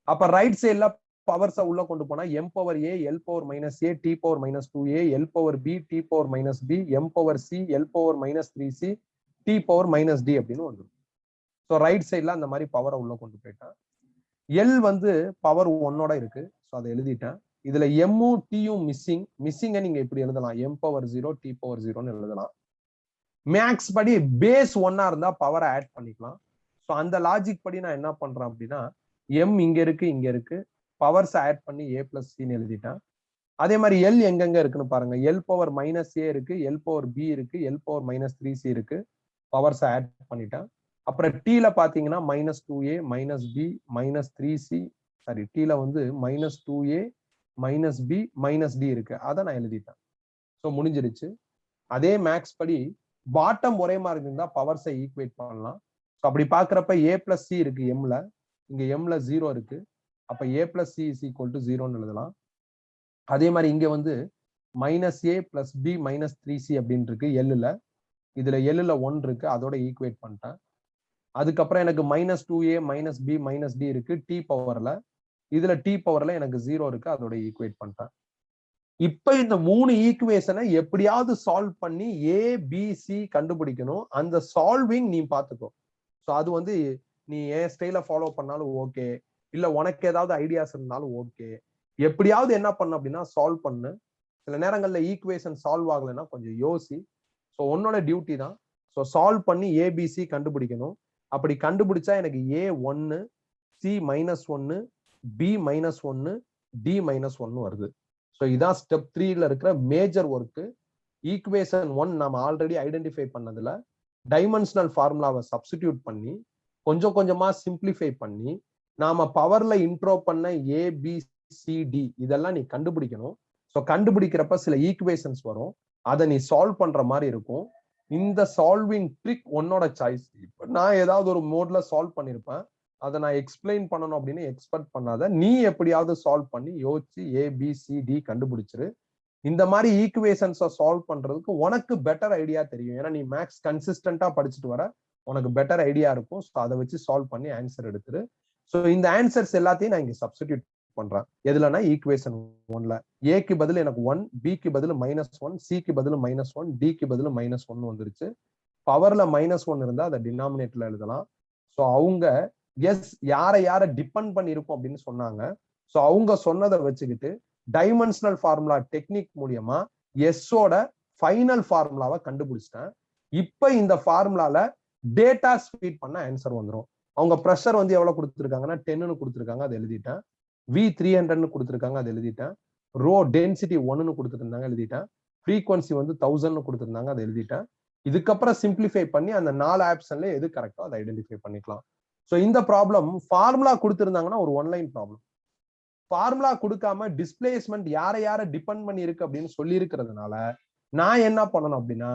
அப்ப ரைட் சைட்ல பவர்ஸை உள்ள கொண்டு போனா M power a, L power -a, T power -2a, L power b, T power -b, M power c, L power -3c, T power -d அப்படின்னு வந்துடும். ஸோ ரைட் சைட்ல அந்த மாதிரி பவரை உள்ள கொண்டு போயிட்டேன். எல் வந்து பவர் 1ஓட இருக்கு, ஸோ அதை எழுதிட்டேன். இதுல எம்மும் டியும் மிஸ்ஸிங்க நீங்க இப்படி எழுதலாம், எம் பவர் 0, டி பவர் 0ன்னு எழுதலாம். மேக்ஸ் படி பேஸ் 1ஆ இருந்தா பவரை ஆட் பண்ணிக்கலாம். ஸோ அந்த லாஜிக் படி நான் என்ன பண்றேன் அப்படின்னா எம் இங்க இருக்கு, பவர்ஸ் ஆட் பண்ணி a பிளஸ் சின்னு எழுதிட்டேன். அதே மாதிரி எல் எங்கெங்க இருக்குன்னு பாருங்க. எல் பவர் -a இருக்கு, எல் பவர் பி இருக்கு, எல் பவர் -3c இருக்கு, பவர்ஸ் ஆட் பண்ணிட்டேன். அப்புறம் டீல பாத்தீங்கன்னா -2a, -b, -3c, சாரி டீல வந்து -2a, -b, -d இருக்கு, அதை நான் எழுதிட்டேன். ஸோ முடிஞ்சிருச்சு. அதே மேக்ஸ் படி பாட்டம் ஒரே மாதிரி இருந்தா பவர்ஸை ஈக்குவேட் பண்ணலாம். ஸோ அப்படி பாக்குறப்ப a பிளஸ் சி இருக்கு எம்ல, இங்க எம்ல 0 இருக்கு, அப்ப a plus C is equal to 0ன்னு எழுதலாம். அதே மாதிரி இங்க வந்து -a பிளஸ் பி -3c அப்படின்னு இருக்கு எல்லுல, இதுல எல்லுல 1 இருக்கு, அதோட ஈக்குவேட் பண்ணிட்டேன். அதுக்கப்புறம் எனக்கு -2a, -b, -d இருக்கு டி பவர்ல, இதுல டி பவர்ல எனக்கு 0 இருக்கு, அதோட ஈக்குவேட் பண்ணிட்டேன். இப்ப இந்த 3 ஈக்குவேஷனை எப்படியாவது சால்வ் பண்ணி ஏ பி சி கண்டுபிடிக்கணும். அந்த சால்விங் நீ பாத்துக்கோ. ஸோ அது வந்து நீ ஏன் ஸ்டைல ஃபாலோ பண்ணாலும் ஓகே, இல்ல உனக்கு ஏதாவது ஐடியாஸ் இருந்தாலும் ஓகே. எப்படியாவது என்ன பண்ணு அப்படின்னா சால்வ் பண்ணு. சில நேரங்கள்ல ஈக்குவேஷன் சால்வ் ஆகலைன்னா கொஞ்சம் யோசி. ஸோ உன்னோட டியூட்டி தான். ஸோ சால்வ் பண்ணி ஏபிசி கண்டுபிடிக்கணும். அப்படி கண்டுபிடிச்சா எனக்கு A1, C -1, B -1, D -1 வருது. ஸோ இதான் ஸ்டெப் 3ல இருக்கிற மேஜர் ஒர்க். ஈக்குவேஷன் 1 நம்ம ஆல்ரெடி ஐடென்டிஃபை பண்ணதுல டைமென்ஷனல் ஃபார்முலாவை சப்ஸ்டிடியூட் பண்ணி கொஞ்சம் கொஞ்சமா சிம்பிளிஃபை பண்ணி நாம பவர்ல இன்ட்ரோ பண்ண ABCD இதெல்லாம் நீ கண்டுபிடிக்கணும். ஸோ கண்டுபிடிக்கிறப்ப சில ஈக்குவேஷன்ஸ் வரும், அதை நீ சால்வ் பண்ற மாதிரி இருக்கும். இந்த சால்விங் ட்ரிக் உன்னோட சாய்ஸ். இப்ப நான் ஏதாவது ஒரு மோட்ல சால்வ் பண்ணிருப்பேன், அதை நான் எக்ஸ்பிளைன் பண்ணணும் அப்படின்னு எக்ஸ்பெக்ட் பண்ணாத, நீ எப்படியாவது சால்வ் பண்ணி யோசிச்சு ABCD கண்டுபிடிச்சிரு. இந்த மாதிரி ஈக்குவேஷன்ஸை சால்வ் பண்றதுக்கு உனக்கு பெட்டர் ஐடியா தெரியும். ஏன்னா நீ மேக்ஸ் கன்சிஸ்டன்டா படிச்சுட்டு வர, உனக்கு பெட்டர் ஐடியா இருக்கும். ஸோ அதை வச்சு சால்வ் பண்ணி ஆன்சர் எடுத்துரு. ஸோ இந்த ஆன்சர்ஸ் எல்லாத்தையும் நான் இங்க சப்ஸ்டிடியூட் பண்றேன். எதுலன்னா ஈக்குவேஷன் 1ல ஏக்கு பதில் எனக்கு 1, பிக்கு பதில் -1, சிக்கு பதில் -1, டிக்கு பதில் -1 வந்துருச்சு. பவர்ல -1 இருந்தா அதை டினாமினேட்டர்ல எழுதலாம். ஸோ அவங்க எஸ் யாரை டிபெண்ட் பண்ணி இருக்கும் அப்படின்னு சொன்னாங்க. சோ அவங்க சொன்னதை வச்சுக்கிட்டு டைமென்ஷனல் ஃபார்முலா டெக்னிக் மூலியமா எஸ்ஸோட ஃபைனல் ஃபார்முலாவை கண்டுபிடிச்சிட்டேன். இப்ப இந்த ஃபார்முலால டேட்டா ஃபீட் பண்ண ஆன்சர் வந்துடும். அவங்க ப்ரெஷர் வந்து எவ்வளவு கொடுத்துருக்காங்கன்னா 10ன்னு கொடுத்துருக்காங்க, அதை எழுதிட்டேன். V300ன்னு கொடுத்துருக்காங்க, அதை எழுதிட்டேன். ரோ டென்சிட்டி 1ன்னு கொடுத்துருந்தாங்க, எழுதிட்டேன். ஃப்ரீக்வன்சி வந்து 1000ன்னு கொடுத்துருந்தாங்க, அதை எழுதிட்டேன். இதுக்கப்புறம் சிம்பிளிஃபை பண்ணி அந்த 4 ஆப்ஷன்ல எது கரெக்டோ அதை ஐடென்டிஃபை பண்ணிக்கலாம். ஸோ இந்த ப்ராப்ளம் ஃபார்முலா கொடுத்துருந்தாங்கன்னா ஒரு ஒன்லைன் ப்ராப்ளம். ஃபார்முலா கொடுக்காம டிஸ்பிளேஸ்மெண்ட் யாரை டிபெண்ட் பண்ணி இருக்கு அப்படின்னு சொல்லி இருக்கிறதுனால நான் என்ன பண்ணணும் அப்படின்னா,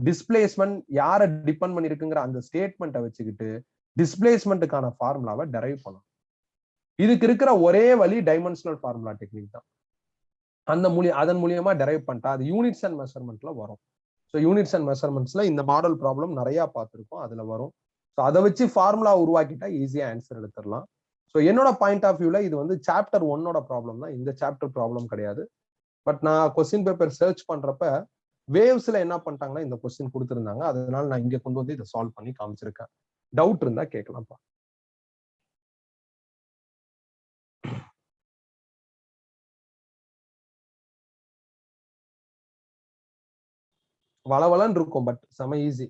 டிஸ்பிளேஸ்மெண்ட் யாரை டிபெண்ட் பண்ணி இருக்குங்கிற அந்த ஸ்டேட்மெண்ட்டை வச்சுக்கிட்டு டிஸ்பிளேஸ்மெண்ட்டுக்கான ஃபார்முலாவை டெரைவ் பண்ணணும். இதுக்கு இருக்கிற ஒரே வழி டைமென்ஷனல் ஃபார்முலா டெக்னிக் தான். அதன் மூலியமா டெரைவ் பண்ணிட்டா அது யூனிட்ஸ் அண்ட் மெஷர்மெண்ட்ல வரும். ஸோ யூனிட்ஸ் அண்ட் மெஷர்மெண்ட்ஸ்ல இந்த மாடல் ப்ராப்ளம் நிறைய பார்த்துருக்கோம், அதுல வரும். ஸோ அதை வச்சு ஃபார்முலா உருவாக்கிட்டா ஈஸியா ஆன்சர் எடுத்துடலாம். ஸோ என்னோட பாயிண்ட் ஆஃப் வியூல இது வந்து சாப்டர் 1ஓட ப்ராப்ளம் தான், இந்த சாப்டர் ப்ராப்ளம் கிடையாது. பட் நான் கொஸ்டின் பேப்பர் சர்ச் பண்றப்ப வேவ்ஸ்ல என்ன பண்ணிட்டாங்கன்னா இந்த கொஸ்டின் கொடுத்துருந்தாங்க, அதனால நான் இங்க கொண்டு வந்து இதை சால்வ் பண்ணி காமிச்சிருக்கேன். டவுட் இருந்தா கேட்கலாம்ப்பா. வளவலன்னு இருக்கும், பட் செம ஈஸி.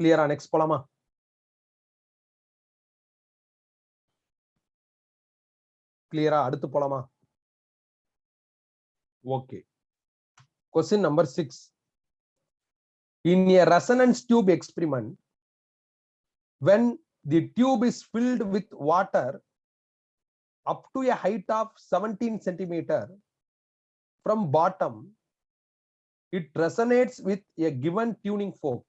கிளியரா? நெக்ஸ்ட் போலாமா? கிளியரா? அடுத்து போலாமா? Okay. Question number 6. In a resonance tube experiment, when the tube is filled with water up to a height of 17 centimeter from bottom, it resonates with a given tuning fork.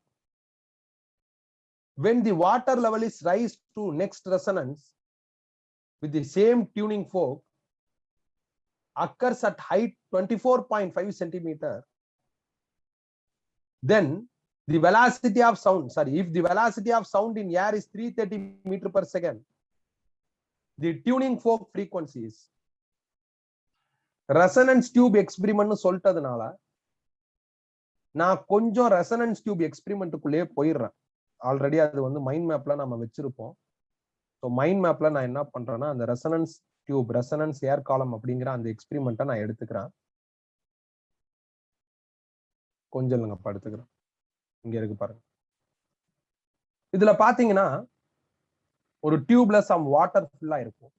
When the water level is raised to next resonance with the same tuning fork occurs at height 24.5 centimeter, then the velocity of sound, if the velocity of sound in air is 330 meter per second, the tuning fork frequency is. Resonance tube experiment சொல்லிட்டதுனால நான் கொஞ்சம் ரெசனன்ஸ் டியூப் எக்ஸ்பெரிமெண்ட்டுக்குள்ளே போயிடுறேன். ஆல்ரெடி அது வந்து மைண்ட் மேப்ல நம்ம வச்சிருப்போம். ஸோ மைண்ட் மேப்ல நான் என்ன பண்றேன்னா அந்த ரெசனன்ஸ் டியூப், ரெசனன்ஸ் ஏர் காலம் அப்படிங்கிற அந்த எக்ஸ்பெரிமெண்ட்டை நான் எடுத்துக்கிறேன். கொஞ்சம் இல்லைங்க எடுத்துக்கிறேன். இங்க இருக்கு பாருங்க. இதுல பாத்தீங்கன்னா ஒரு டியூப்ல சம் வாட்டர் ஃபுல்லா இருக்கும்.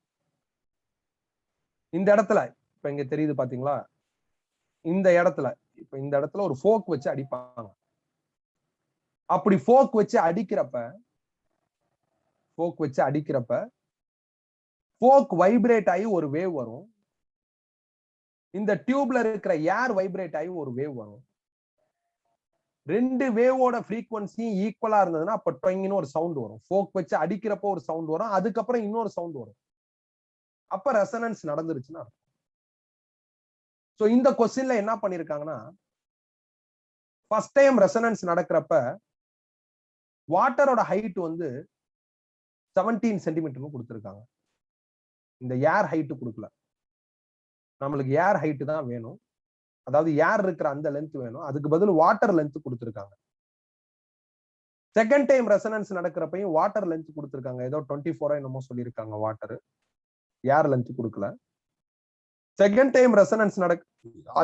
இந்த இடத்துல இப்ப இங்க தெரியுது பாத்தீங்களா, இந்த இடத்துல இப்ப இந்த இடத்துல ஒரு ஃபோக் வச்சு அடிப்பாங்க. அப்படி ஃபோக் வச்சு அடிக்கிறப்ப ஃபோக் வைப்ரேட் ஆகி ஒரு வேவ் வரும். இந்த டியூப்ல இருக்கிற ஏர் வைப்ரேட் ஆகி ஒரு வேவ் வரும். ரெண்டு வேவோட ஃப்ரீக்வன்சி ஈக்குவலா இருந்ததுன்னா அப்ப டொயிங்னு ஒரு சவுண்ட் வரும். ஃபோக் வச்சு அடிக்கிறப்போ ஒரு சவுண்ட் வரும், அதுக்கப்புறம் இன்னொரு சவுண்ட் வரும். அப்ப ரெசனன்ஸ் நடந்துருச்சுன்னா. சோ இந்த கொஸ்டின்ல என்ன பண்ணிருக்காங்கன்னா, ஃபர்ஸ்ட் டைம் ரெசனன்ஸ் நடக்கிறப்ப வாட்டரோட ஹைட் வந்து 17 சென்டிமீட்டர்னு கொடுத்துருக்காங்க. இந்த ஏர் ஹைட் கொடுக்கல, நம்மளுக்கு ஏர் ஹைட் தான் வேணும். அதாவது ஏர் இருக்கிற அந்த லென்த் வேணும், அதுக்கு பதில் வாட்டர் லென்த் கொடுத்துருக்காங்க. செகண்ட் டைம் ரெசனன்ஸ் நடக்கிறப்பையும் வாட்டர் லென்த் கொடுத்துருக்காங்க, ஏதோ 24 என்னமோ சொல்லியிருக்காங்க. வாட்டர் ஏர் லென்த் கொடுக்கல. செகண்ட் டைம் ரெசனன்ஸ்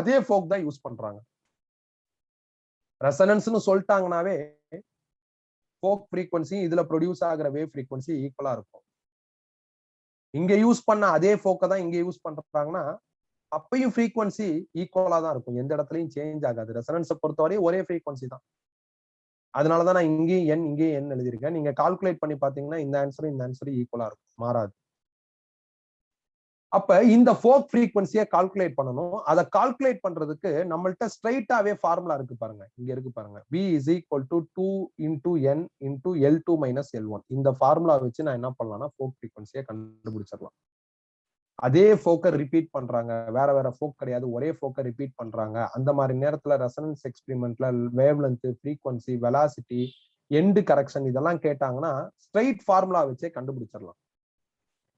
அதே ஃபோக் தான் யூஸ் பண்றாங்க. ரெசனன்ஸ்னு சொல்லிட்டாங்கனாவே ஃபோக் ஃப்ரீக்வன்சி இதுல ப்ரொடியூஸ் ஆகிற வேவ் ஃப்ரீக்வன்சி ஈக்குவலா இருக்கும். இங்க யூஸ் பண்ண அதே ஃபோக்கை தான் இங்க யூஸ் பண்றாங்கன்னா அப்பயும் ஃப்ரீக்வன்சி ஈக்குவலா தான் இருக்கும், எந்த இடத்துலயும் சேஞ்ச் ஆகாது. ரெசனன்ஸை பொறுத்தவரை ஒரே ஃப்ரீக்வன்சி தான். அதனாலதான் நான் இங்கேயும் என் இங்கேயும் என் எழுதியிருக்கேன். நீங்க கால்குலேட் பண்ணி பாத்தீங்கன்னா இந்த ஆன்சரும் ஈக்குவலா இருக்கும், மாறாது. அப்ப இந்த ஃபோக் ஃப்ரீக்வன்சியை கால்குலேட் பண்ணணும். அதை கால்குலேட் பண்றதுக்கு நம்மள்ட்ட ஸ்ட்ரைட்டாவே ஃபார்முலா இருக்கு பாருங்க, இங்க இருக்கு பாருங்க. V is equal to 2 into N into L2 minus L1. இந்த ஃபார்முலா வச்சு நான் என்ன பண்ணலாம்னா ஃபோக் ஃப்ரீக்வன்சியை கண்டுபிடிச்சிடலாம். அதே ஃபோக்கை ரிப்பீட் பண்றாங்க, வேற வேற ஃபோக் கிடையாது, ஒரே ஃபோக்கை ரிப்பீட் பண்றாங்க. அந்த மாதிரி நேரத்துல ரெசனன்ஸ் எக்ஸ்பெரிமெண்ட்ல wavelength, frequency, velocity, end correction இதெல்லாம் கேட்டாங்கன்னா ஸ்ட்ரைட் ஃபார்முலா வச்சே கண்டுபிடிச்சிடலாம்.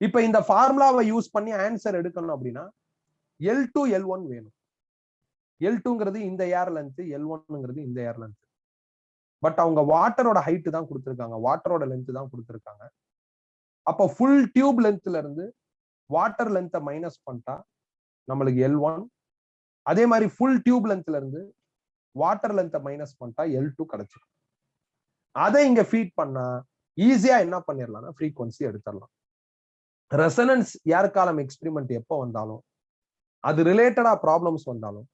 இப்ப இந்த ஃபார்முலாவை யூஸ் பண்ணி ஆன்சர் எடுக்கணும் அப்படின்னா L2 L1 வேணும். L2ங்கிறது இந்த ஏர் லென்த், L1ங்கிறது இந்த ஏர் லென்த். பட் அவங்க வாட்டரோட ஹைட் தான் கொடுத்திருக்காங்க, வாட்டரோட லென்த் தான் கொடுத்திருக்காங்க. அப்போ ஃபுல் டியூப் லென்த்ல இருந்து வாட்டர் லென்த்தை மைனஸ் பண்ணிட்டா நம்மளுக்கு L1. அதே மாதிரி ஃபுல் டியூப் லென்த்ல இருந்து வாட்டர் லென்த்தை மைனஸ் பண்ணிட்டா L2 கிடைச்சிடும். அதை இங்க ஃபீட் பண்ணா ஈஸியா என்ன பண்ணிடலாம்னா ஃப்ரீக்வன்சி எடுத்துடலாம். ரெசனன்ஸ் ஏர் காலம் எக்ஸ்பெரிமெண்ட் எப்போ வந்தாலும், அது ரிலேட்டடா ப்ராப்ளம்ஸ் வந்தாலும்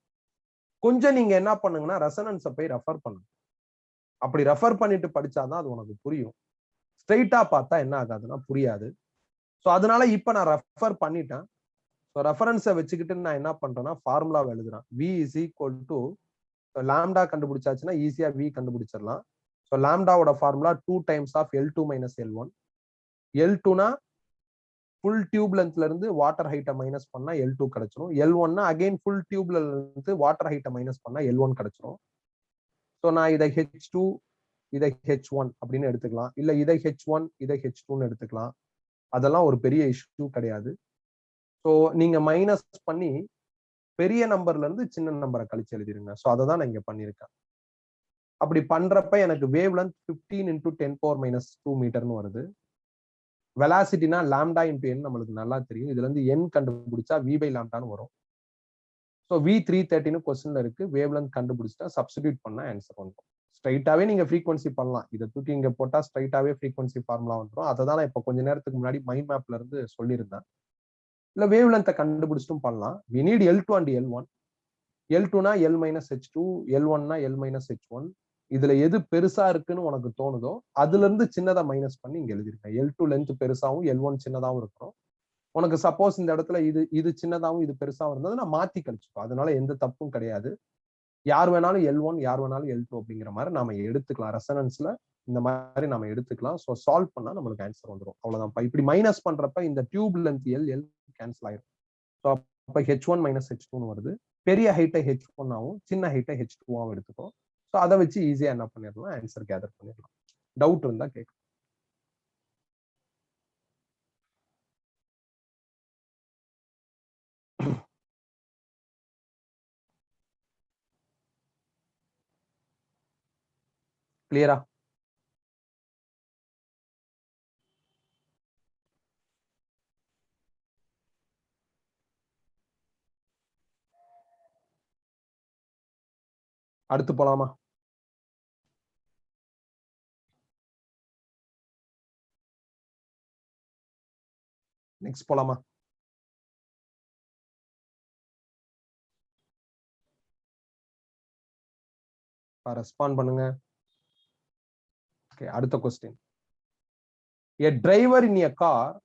கொஞ்சம் நீங்க என்ன பண்ணுங்கன்னா ரெசனன்ஸை போய் ரெஃபர் பண்ணுங்க. அப்படி ரெஃபர் பண்ணிட்டு படிச்சாதான் அது உனக்கு புரியும். ஸ்ட்ரெயிட்டா பார்த்தா என்ன ஆகாதுன்னா புரியாது. ஸோ அதனால இப்ப நான் ரெஃபர் பண்ணிட்டேன். ஸோ ரெஃபரன்ஸை வச்சுக்கிட்டு நான் என்ன பண்றேன்னா ஃபார்முலாவை எழுதுறேன். V is equal to lambda கண்டுபிடிச்சாச்சுன்னா ஈஸியா V கண்டுபிடிச்சிடலாம். ஸோ லாம்டாவோட formula 2 times of L2 minus L1. L2னா ஃபுல் டியூப் லென்த்ல இருந்து வாட்டர் ஹைட்டை மைனஸ் பண்ணா L2 கிடைச்சிரும். L1னா அகைன் ஃபுல் டியூப்ல இருந்து வாட்டர் ஹைட்டை மைனஸ் பண்ணா L1 கிடைச்சிரும். ஸோ நான் இதை H2 இதை H1 அப்படின்னு எடுத்துக்கலாம், இல்ல இதை H1 இதை H2ன்னு எடுத்துக்கலாம். அதெல்லாம் ஒரு பெரிய இஷ்யூ கிடையாது. ஸோ நீங்க மைனஸ் பண்ணி பெரிய நம்பர்ல இருந்து சின்ன நம்பரை கழிச்சு எழுதிருங்க. ஸோ அதை தான் நான் இங்க பண்ணியிருக்கேன். அப்படி பண்றப்ப எனக்கு வேவ் லென்த் 15 × 10⁻2 மீட்டர்னு வருது. வெலாசிட்டினா லாம்டா இன்டு என் நம்மளுக்கு நல்லா தெரியும். இதுல இருந்து என் கண்டுபிடிச்சா V/லாம்டான்னு வரும். ஸோ V330ன்னு கொஸ்டின்ல இருக்கு. வேவ் லென்த் கண்டுபிடிச்சா சப்ஸ்டிடியூட் பண்ணா ஆன்சர் வந்துடும். ஸ்ட்ரைட்டாவே நீங்க ஃப்ரீக்வன்சி பண்ணலாம். இதை தூக்கி இங்க போட்டா ஸ்ட்ரைட்டாவே ஃப்ரீக்வன்சி ஃபார்முலா வந்துடும். அதை தான் நான் இப்போ கொஞ்ச நேரத்துக்கு முன்னாடி மைண்ட் மேப்ல இருந்து சொல்லியிருந்தேன். இல்ல வேவ் லென்த்தை கண்டுபிடிச்சிட்டும் பண்ணலாம். we need L2 and L1. L2னா L minus H2, L1னா L minus H1. இதுல எது பெருசா இருக்குன்னு உனக்கு தோணுதோ அதுல இருந்து சின்னதை மைனஸ் பண்ணி இங்க எழுதிருக்கேன். L2 லென்த் பெருசாவும் L1 சின்னதாவும் இருக்கணும். உனக்கு சப்போஸ் இந்த இடத்துல இது சின்னதாவும் இது பெருசாவும் இருந்தது நான் மாத்தி கழிச்சுக்கோ. அதனால எந்த தப்பும் கிடையாது. யார் வேணாலும் L1, யார் வேணாலும் L2 அப்படிங்கிற மாதிரி நாம எடுத்துக்கலாம். ரெசனன்ஸ்ல இந்த மாதிரி நாம எடுத்துக்கலாம். ஸோ சால்வ் பண்ணா நம்மளுக்கு ஆன்சர் வந்துடும். அவ்வளவுதான். இப்படி மைனஸ் பண்றப்ப இந்த டியூப் லென்த் L கேன்சல் ஆயிரும். ஸோ அப்ப H1 மைனஸ் H2ன்னு வருது. பெரிய ஹைட்டை H1 ஆகும், சின்ன ஹைட்டை H2 ஆகும் எடுத்துக்கோ. ஸோ அதை வச்சு ஈஸியா என்ன பண்ணிடலாம், ஆன்சர் கேதர் பண்ணிடலாம். டவுட் இருந்தா கேட்கும். கிளியரா? அடுத்து போலாமா? நெக்ஸ்ட் போலாமா? ரெஸ்பாண்ட் பண்ணுங்க. ஓகே, அடுத்த question. A driver in a car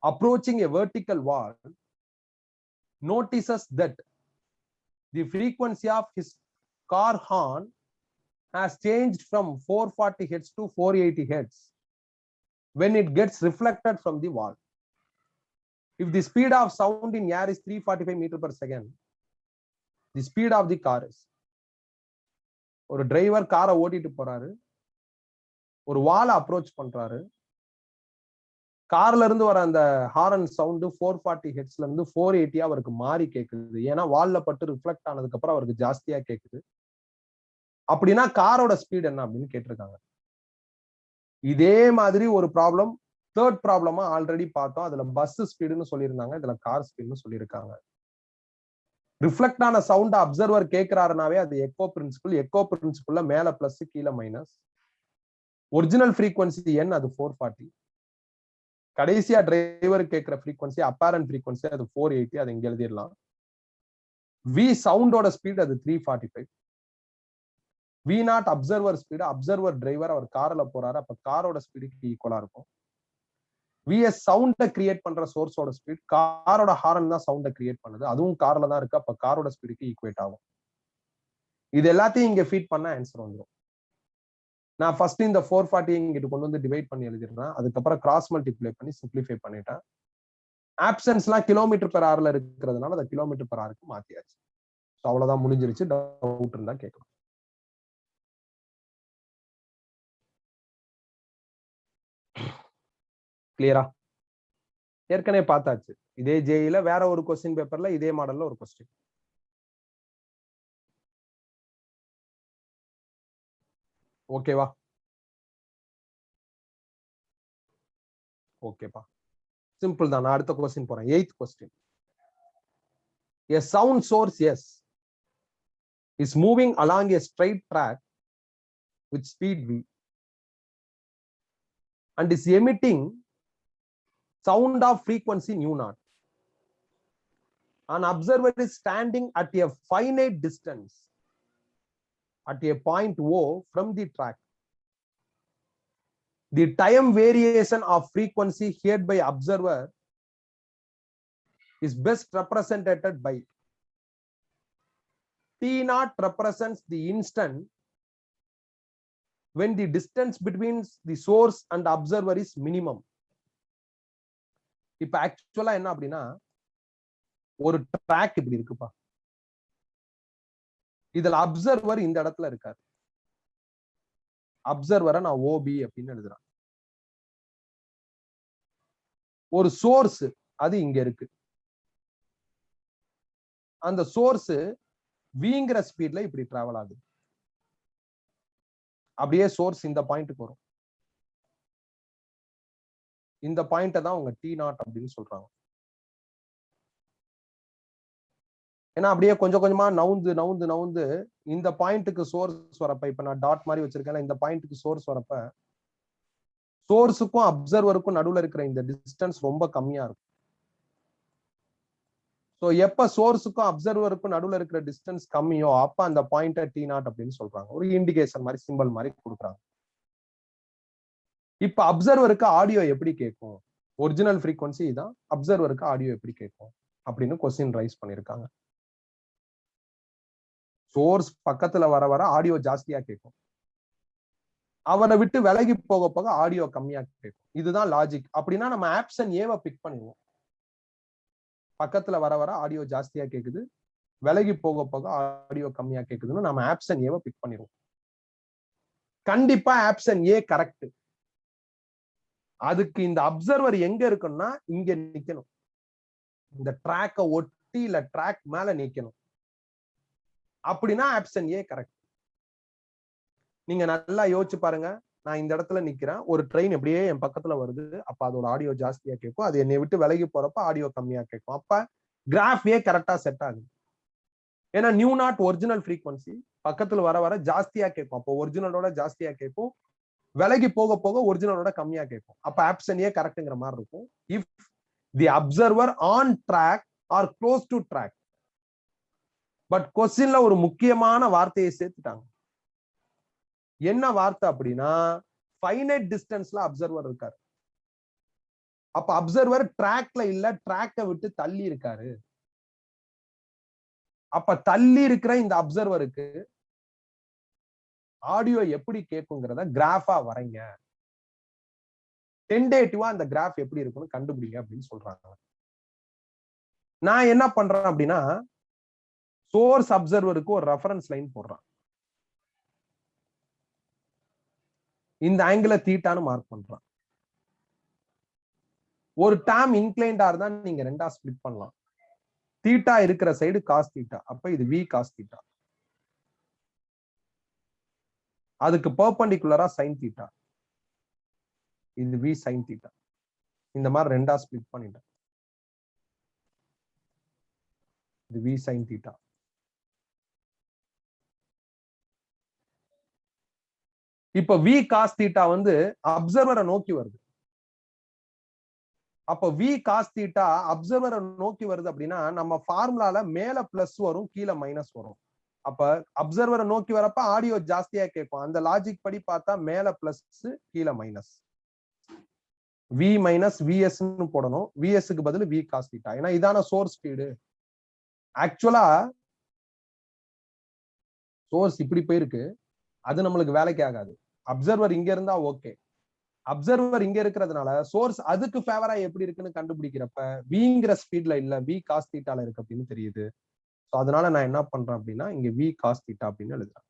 approaching a vertical wall notices that the frequency of his car horn has changed from 440 Hz to 480 Hz when it gets reflected from the wall. If the speed of sound in air is 345 meters per second, the speed of the car is. ஒரு டிரைவர் காரை ஓட்டிட்டு போறாரு, ஒரு வாலை அப்ரோச் பண்றாரு. கார்ல இருந்து வர அந்த ஹாரன் சவுண்ட் 440 ஹெர்ட்ஸ்ல இருந்து 480 அவருக்கு மாறி கேக்குது. ஏன்னா வால்ல பட்டு ரிஃப்ளெக்ட் ஆனதுக்கு அப்புறம் அவருக்கு ஜாஸ்தியா கேக்குது. அப்படின்னா காரோட ஸ்பீட் என்ன அப்படின்னு கேட்டிருக்காங்க. இதே மாதிரி ஒரு ப்ராப்ளம் தேர்ட் ப்ராப்ளமா ஆல்ரெடி பார்த்தோம். அதுல பஸ் ஸ்பீடுன்னு சொல்லியிருந்தாங்க, இதுல கார் ஸ்பீடுன்னு சொல்லியிருக்காங்க. ரிஃப்ளெக்ட் ஆன சவுண்ட் அப்சர்வர் கேட்கிறாருனாவே அது எக்கோ பிரின்சிபிள். எக்கோ பிரின்சிபிள்ல மேல பிளஸ் கீழே மைனஸ். ஒரிஜினல் ஃப்ரீக்வன்சி என் அது 440. கடைசியா டிரைவர் கேட்கிற ஃப்ரீக்வன்சி அப்பேரண்ட் ஃப்ரீக்வன்சி அது 480. அதை இங்க எழுதிடலாம். வி சவுண்டோட ஸ்பீட் அது 345. V naught observer speed, observer driver அவர் கார்ல போறாரு, அப்ப காரோட ஸ்பீடுக்கு ஈக்குவலா இருக்கும். விஎஸ் சவுண்டை கிரியேட் பண்ற சோர்ஸோட ஸ்பீட், காரோட ஹாரன் தான் சவுண்டை கிரியேட் பண்ணுது, அதுவும் கார்ல தான் இருக்கு, அப்ப காரோட ஸ்பீடுக்கு ஈக்குவேட் ஆகும். இது எல்லாத்தையும் இங்க ஃபீட் பண்ண ஆன்சர் வந்துடும். நான் ஃபர்ஸ்ட் இந்த 440 இங்கிட்டு கொண்டு வந்து டிவைட் பண்ணி எழுதிடுறேன். அதுக்கப்புறம் கிராஸ் மல்டிப்ளை பண்ணி சிம்பிளிஃபை பண்ணிட்டேன். ஆப்சன்ஸ்லாம் கிலோமீட்டர் பெர் ஹவர்ல இருக்கிறதுனால அதை கிலோமீட்டர் பெர் ஹவருக்கு மாத்தியாச்சு. அவ்வளவுதான், முடிஞ்சிருச்சு. டவுட் இருந்தா கேட்கலாம். கிளியரா? ஏற்கனவே பார்த்தாச்சு. இதே ஜேஇல வேற ஒரு கொஸ்டின் பேப்பர்ல இதே மாடல்ல ஒரு கொஸ்டின். ஓகேவா? ஓகேப்பா, சிம்பிள் தான். நான் அடுத்த கொஸ்டின் போறேன். 8th question. A sound source S is moving along a straight track with speed v and is emitting sound of frequency nu naught. An observer is standing at a finite distance at a point O from the track. The time variation of frequency heard by observer is best represented by T naught represents the instant when the distance between the source and observer is minimum. இப்ப ஆக்சுவலா என்ன அப்படின்னா, ஒரு ட்ராக் இப்படி இருக்குப்பா. இதுல அப்சர்வர் இந்த இடத்துல இருக்காரு. அப்சர்வரை நான் ஓபி அப்படின்னு எழுதுறேன். ஒரு சோர்ஸ் அது இங்க இருக்கு. அந்த சோர்ஸ் விங்கிற ஸ்பீட்ல இப்படி டிராவல் ஆகுது. அப்படியே சோர்ஸ் இந்த பாயிண்ட்க்கு வரும். இந்த பாயிண்ட தான் உங்க டி நாட் அப்படின்னு சொல்றாங்க. ஏன்னா அப்படியே கொஞ்சம் கொஞ்சமா நவுந்து நவுந்து நவுந்து இந்த பாயிண்ட்டுக்கு சோர்ஸ் வரப்ப, இப்ப நான் டாட் மாதிரி வச்சிருக்கேன், இந்த பாயிண்ட்டுக்கு சோர்ஸ் வரப்ப சோர்ஸுக்கும் அப்சர்வருக்கும் நடுவுல இருக்கிற இந்த டிஸ்டன்ஸ் ரொம்ப கம்மியா இருக்கும். சோ எப்ப சோர்ஸுக்கும் அப்சர்வருக்கும் நடுவுல இருக்கிற டிஸ்டன்ஸ் கம்மியோ அப்ப அந்த பாயிண்ட டி நாட் அப்படின்னு சொல்றாங்க. ஒரு இண்டிகேஷன் மாதிரி, சிம்பிள் மாதிரி கொடுக்குறாங்க. இப்ப அப்சர்வருக்கு ஆடியோ எப்படி கேட்கும்? ஒரிஜினல் ஃப்ரீக்வன்சி தான், அப்சர்வருக்கு ஆடியோ எப்படி கேட்கும் அப்படின்னு கொஸ்டின் ரைஸ் பண்ணிருக்காங்க. சோர்ஸ் பக்கத்துல வர வர ஆடியோ ஜாஸ்தியா கேட்கும். அவனை விட்டு விலகி போக போக ஆடியோ கம்மியா கேட்கும். இதுதான் லாஜிக். அப்படின்னா நம்ம ஆப்ஷன் ஏவை பிக் பண்ணுவோம். பக்கத்துல வர வர ஆடியோ ஜாஸ்தியா கேக்குது, விலகி போக போக ஆடியோ கம்மியா கேக்குதுன்னு நம்ம ஆப்ஷன் ஏவை பிக் பண்ணிடுவோம். கண்டிப்பா ஆப்ஷன் ஏ கரெக்ட். அதுக்கு இந்த அப்சர்வர் எங்க இருக்குன்னா இங்க நிக்கணும். இந்த ட்ராக்க ஒட்டி இல்ல ட்ராக் மேல நிக்கணும். அப்படின்னா ஆப்ஷன் ஏ கரெக்ட். நீங்க நல்லா யோசிச்சு பாருங்க. நான் இந்த இடத்துல நிக்கிறேன், ஒரு ட்ரெயின் எப்படியே என் பக்கத்துல வருது, அப்ப அதோட ஆடியோ ஜாஸ்தியா கேட்கும். அது என்னை விட்டு விலகி போறப்ப ஆடியோ கம்மியா கேட்கும். அப்ப கிராஃப் ஏ கரெக்டா செட் ஆகுது. ஏன்னா நியூ நாட் ஒரிஜினல் ஃப்ரீக்வன்சி, பக்கத்துல வர வர ஜாஸ்தியா கேட்கும். அப்போ ஒரிஜினலோட ஜாஸ்தியா கேட்கும், விலகி போக போக ஒரிஜினலோட கம்மியா கேட்கும். அப்ப ஆப்ஷன் ஏ கரெக்ட்ங்கிற மாதிரி இருக்கும். If the observer on track or close to track. But கொஸ்டின்ல ஒரு முக்கியமான வார்த்தையை சேர்த்துட்டாங்க. என்ன வார்த்தை அப்படின்னா, ஃபைனைட் டிஸ்டன்ஸ்ல அப்சர்வர் இருக்காரு. அப்ப அப்சர்வர் ட்ராக்ல இல்ல, ட்ராக்கை விட்டு தள்ளி இருக்காரு. அப்ப தள்ளி இருக்கிற இந்த அப்சர்வருக்கு ஆடியோ எப்படி கேட்குங்கிறத கிராஃபா வரைங்க. டென்டேட்டிவா அந்த கிராஃப் எப்படி இருக்குன்னு கண்டுபிடிங்க அப்படின்னு சொல்றாங்க. நான் என்ன பண்றேன் அப்படின்னா, சோர்ஸ் அப்சர்வருக்கு ஒரு ரெஃபரன்ஸ் லைன் போடுறேன். இந்த ஆங்கிள தீட்டான்னு மார்க் பண்றேன். ஒரு டேர்ம் இன்க்ளைண்டா இருந்தா நீங்க ரெண்டா ஸ்பிளிட் பண்ணலாம். தீட்டா இருக்கிற சைடு காஸ் தீட்டா, அப்ப இது வி காஸ் தீட்டா. அதுக்கு பெர்பெண்டிகுலரா சைன் தீட்டா, இது வி சைன் தீட்டா. இந்த மாதிரி ரெண்டா ஸ்பிளிட் பண்ணிட்டேன். இது வி சைன் தீட்டா. இப்ப வி காஸ் தீட்டா வந்து அப்சர்வரை நோக்கி வருது. அப்ப வி காஸ் தீட்டா அப்சர்வரை நோக்கி வருது அப்படின்னா நம்ம ஃபார்முலால மேல பிளஸ் வரும், கீழே மைனஸ் வரும். அப்ப அப்சர்வரை நோக்கி வரப்ப ஆடியோ ஜாஸ்தியா கேட்கும். அந்த லாஜிக் படி பார்த்தா மேல பிளஸ் கீழே மைனஸ், வி மைனஸ் விஎஸ் போடணும். விஎஸ்க்கு பதில் வி காஸ் தீட்டா. ஏன்னா இதான சோர்ஸ் ஸ்பீடு. ஆக்சுவலா சோர்ஸ் இப்படி போயிருக்கு, அது நம்மளுக்கு வேலைக்கு ஆகாது. அப்சர்வர் இங்க இருந்தா ஓகே, அப்சர்வர் இங்க இருக்கிறதுனால சோர்ஸ் அதுக்கு ஃபேவரா எப்படி இருக்குன்னு கண்டுபிடிக்கிறப்ப விங்கிற ஸ்பீட்ல இல்ல வி காஸ் தீட்டால இருக்கு அப்படின்னு தெரியுது. சோ அதனால நான் என்ன பண்றேன் அப்படின்னா இங்க வி காஸ் தீட்டா அப்படின்னு எழுதுறேன்.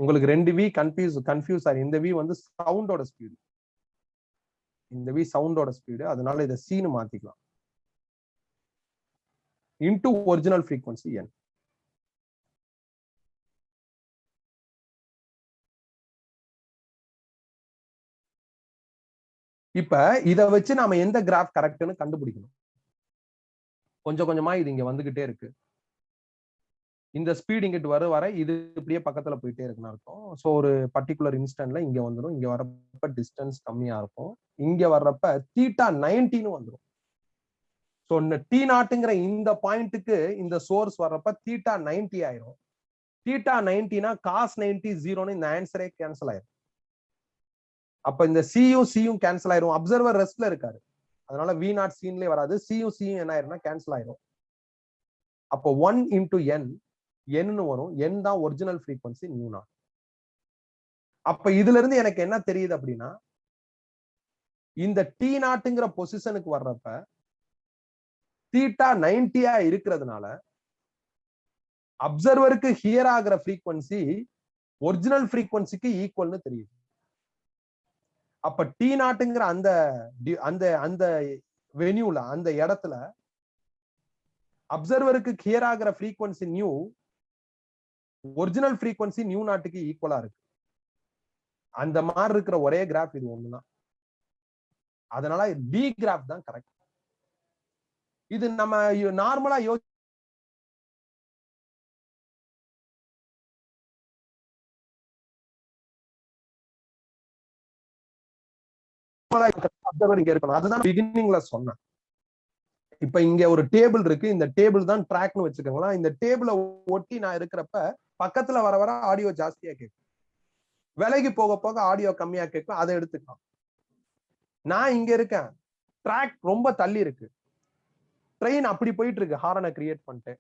உங்களுக்கு 2 வி கன்ஃபியூஸ் ஆகும். இந்த வி வந்து சவுண்டோட ஸ்பீடு, இந்த வி சவுண்டோட ஸ்பீடு, அதனால இதை சீனு மாத்திக்கலாம். இன்டு ஒரிஜினல் ஃப்ரீக்வன்சி என். இப்ப இத வச்சு நாம எந்த கிராஃப் கரெக்ட்னு கண்டுபிடிக்கணும். கொஞ்சம் கொஞ்சமா இது இங்க வந்துகிட்டே இருக்கு. இந்த ஸ்பீட் இங்கிட்டு வர இது இப்படியே பக்கத்துல போயிட்டே இருக்குன்னு அர்த்தம். சோ ஒரு பர்டிகுலர் இன்ஸ்டன்ட்ல இங்க வந்துடும். இங்க வரப்ப டிஸ்டன்ஸ் கம்மியா இருக்கும். இங்க வர்றப்ப தீட்டா 90 வந்துடும். சோ டி நாட்டுங்கிற இந்த பாயிண்ட்டுக்கு இந்த சோர்ஸ் வர்றப்ப தீட்டா 90 ஆயிரும். தீட்டா 90னா காஸ் 90 ஜீரோன்னு இந்த ஆன்சரே கேன்சல் ஆயிரும். அப்ப இந்த சியும் கேன்சல் ஆயிரும். அப்சர்வர் ரெஸ்ட்ல இருக்காரு, அதனால வி நாட் சீன்லயே வராது. சியும் என்ன ஆயிரும்னா கேன்சல் ஆயிரும். அப்போ 1 இன்டு என் என்னு வரும். என் தான் ஒரிஜினல் ஃப்ரீக்வன்சி நியூ நாட். அப்ப இதுல இருந்து எனக்கு என்ன தெரியுது அப்படின்னா இந்த டி நாட்டுங்கிற பொசிஷனுக்கு வர்றப்ப தீட்டா 90 இருக்கிறதுனால அப்சர்வருக்கு ஹியர் ஆகிற ஃப்ரீக்வன்சி ஒரிஜினல் ஃப்ரீக்வன்சிக்கு ஈக்குவல்னு தெரியுது. அப்ப டி நாட்டுங்கிற அந்த அந்த அந்த வென்யூல அந்த இடத்துல அப்சர்வருக்கு ஹியர் ஆகிற frequency new original frequency new நாட்டுக்கு ஈக்குவலா இருக்கு. அந்த மாதிரி இருக்கிற ஒரே கிராஃப் இது ஒண்ணுதான். அதனால டி கிராஃப் தான் கரெக்ட். இது நம்ம நார்மலா அப்சர்வர் இங்க இருக்கணும். அதுதான் பிகினிங்ல சொன்னேன். இப்ப இங்க ஒரு டேபிள் இருக்கு. இந்த டேபிள் தான் ட்ராக்னு வச்சுக்கோங்களேன். இந்த டேபிளை ஒட்டி நான் இருக்கிறப்ப பக்கத்துல வர வர ஆடியோ ஜாஸ்தியா கேட்கும், விலைக்கு போக போக ஆடியோ கம்மியா கேட்கும். அதை எடுத்துக்கலாம். நான் இங்க இருக்கேன், ட்ராக் ரொம்ப தள்ளி இருக்கு, ட்ரெயின் அப்படி போயிட்டு இருக்கு ஹாரனை கிரியேட் பண்ணிட்டு.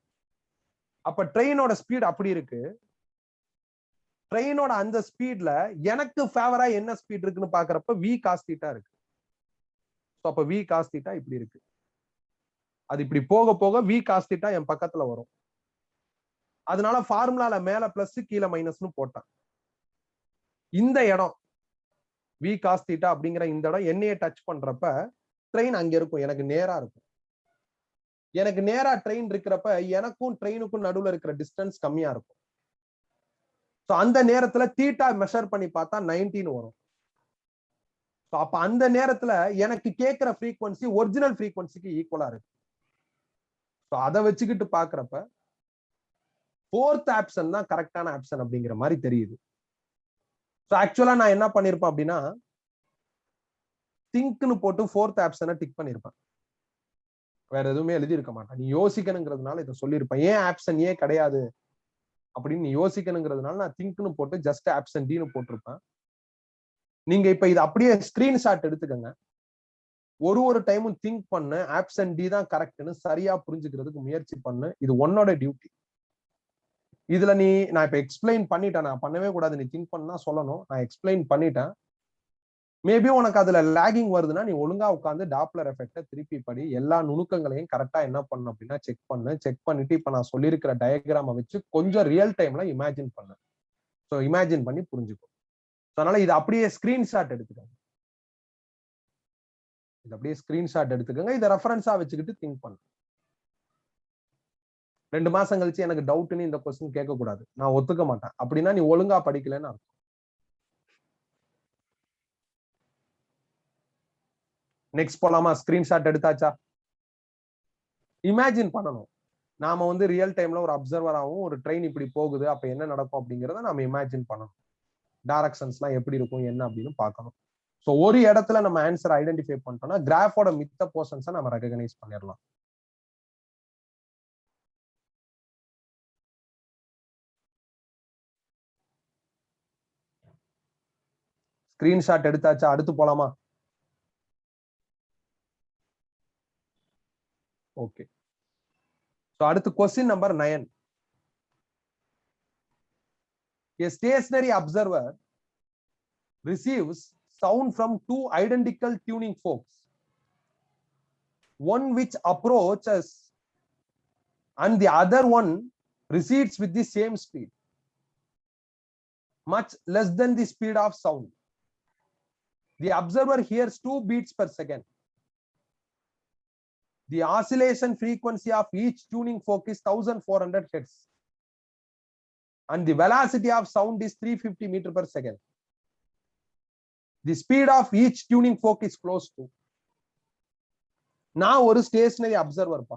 அப்ப ட்ரெயினோட ஸ்பீட் அப்படி இருக்கு. ட்ரெயினோட அந்த ஸ்பீட்ல எனக்கு ஃபேவரா என்ன ஸ்பீட் இருக்குன்னு பாக்குறப்ப வி காஸ் தீட்டா இருக்கு. அப்ப வி காஸ் தீட்டா இப்படி இருக்கு. அது இப்படி போக போக வி காஸ் தீட்டா என் பக்கத்துல வரும். அதனால ஃபார்முலால மேல பிளஸ் கீழே மைனஸ்னு போட்டேன். இந்த இடம் வி காஸ் தீட்டா அப்படிங்கிற இந்த இடம் என்னைய டச் பண்றப்ப ட்ரெயின் அங்க இருக்கும், எனக்கு நேரா இருக்கும். எனக்கு நேரா ட்ரெயின் இருக்கிறப்ப எனக்கும் ட்ரெயினுக்கும் நடுவுல இருக்கிற டிஸ்டன்ஸ் கம்மியா இருக்கும். அந்த நேரத்துல தீட்டா மெஷர் பண்ணி பார்த்தா 19 வரும். அப்ப அந்த நேரத்துல எனக்கு கேட்கிற ஃப்ரீக்வன்சி ஒரிஜினல் ஃப்ரீக்வன்சிக்கு ஈக்குவலா இருக்கு. அதை வச்சுக்கிட்டு பாக்குறப்ப ஃபோர்த் ஆப்ஷன் தான் கரெக்டான ஆப்ஷன் அப்படிங்கிற மாதிரி தெரியுது. ஆக்சுவலா நான் என்ன பண்ணிருப்பேன் அப்படின்னா திங்க்னு போட்டு ஃபோர்த் ஆப்ஷனை டிக் பண்ணிருப்பேன். வேற எதுவுமே எழுதி இருக்க மாட்டேன். நீ யோசிக்கணுங்கிறதுனால இதை சொல்லியிருப்பேன். ஏன் ஆப்ஷன் ஏ கிடையாது அப்படின்னு நீ யோசிக்கணுங்கிறதுனால நான் திங்க்னு போட்டு ஜஸ்ட் ஆப்ஷன் டின்னு போட்டிருப்பேன். நீங்க இப்ப இது அப்படியே ஸ்கிரீன்ஷாட் எடுத்துக்கங்க. ஒரு டைமும் திங்க் பண்ணு, ஆப்ஷன் டி தான் கரெக்ட்னு சரியா புரிஞ்சுக்கிறதுக்கு முயற்சி பண்ணு. இது உன்னோட டியூட்டி. இதுல நான் இப்ப எக்ஸ்பிளைன் பண்ணிட்டேன். நான் பண்ணவே கூடாது, நீ திங்க் பண்ணா சொல்லணும். நான் எக்ஸ்பிளைன் பண்ணிட்டேன். மேபி உனக்கு அதுல லாகிங் வருதுன்னா நீ ஒழுங்கா உட்காந்து டாப்லர் எஃபெக்ட திருப்பி படி. எல்லா நுணுக்கங்களையும் கரெக்டா என்ன பண்ணு அப்படின்னா செக் பண்ணு. செக் பண்ணிட்டு இப்ப நான் சொல்லியிருக்கிற டயக்ராம வச்சு கொஞ்சம் ரியல் டைம்ல இமேஜின் பண்ணு. ஸோ இமேஜின் பண்ணி புரிஞ்சுக்கும். அதனால இது அப்படியே ஸ்கிரீன்ஷாட் எடுத்துக்கோங்க. இது அப்படியே ஸ்கிரீன்ஷாட் எடுத்துக்கோங்க. இதை ரெஃபரன்ஸா வச்சுக்கிட்டு திங்க் பண்ணு. 2 மாசம் கழிச்சு எனக்கு டவுட்னு இந்த கொஸ்டின் கேட்க கூடாது. நான் ஒத்துக்க மாட்டேன். அப்படின்னா நீ ஒழுங்கா படிக்கலன்னு அர்த்தம். நெக்ஸ்ட் போலாமா? ஸ்கிரீன்ஷாட் எடுத்தாச்சா? இமேஜின் பண்ணணும். நாம வந்து ரியல் டைம்ல ஒரு அப்சர்வராகவும் ஒரு ட்ரெயின் இப்படி போகுது, அப்ப என்ன நடக்கும் அப்படிங்கறத நாம இமேஜின் பண்ணணும். டைரக்ஷன்ஸ் எல்லாம் எப்படி இருக்கும் என்ன அப்படின்னு பார்க்கணும். சோ ஒரு இடத்துல நம்ம ஆன்சர் ஐடென்டிஃபை பண்ணிட்டோம்னா கிராஃபோட மித்த போர்ஷன்ஸை நம்ம ரெகனைஸ் பண்ணிடலாம். ஸ்கிரீன்ஷாட் எடுத்தாச்சா? அடுத்து போலாமா? ஓகே. சோ அடுத்து question number 9. A stationary observer receives sound from two identical tuning forks, one which approaches and the other one recedes with the same speed, much less than the speed of sound. The observer hears 2 beats per second. The oscillation frequency of each tuning fork is 1400 hertz, and the velocity of sound is 350 meter per second. The speed of each tuning fork is close to. நான் ஒரு ஸ்டேஷனரி அப்சர்வர் பா,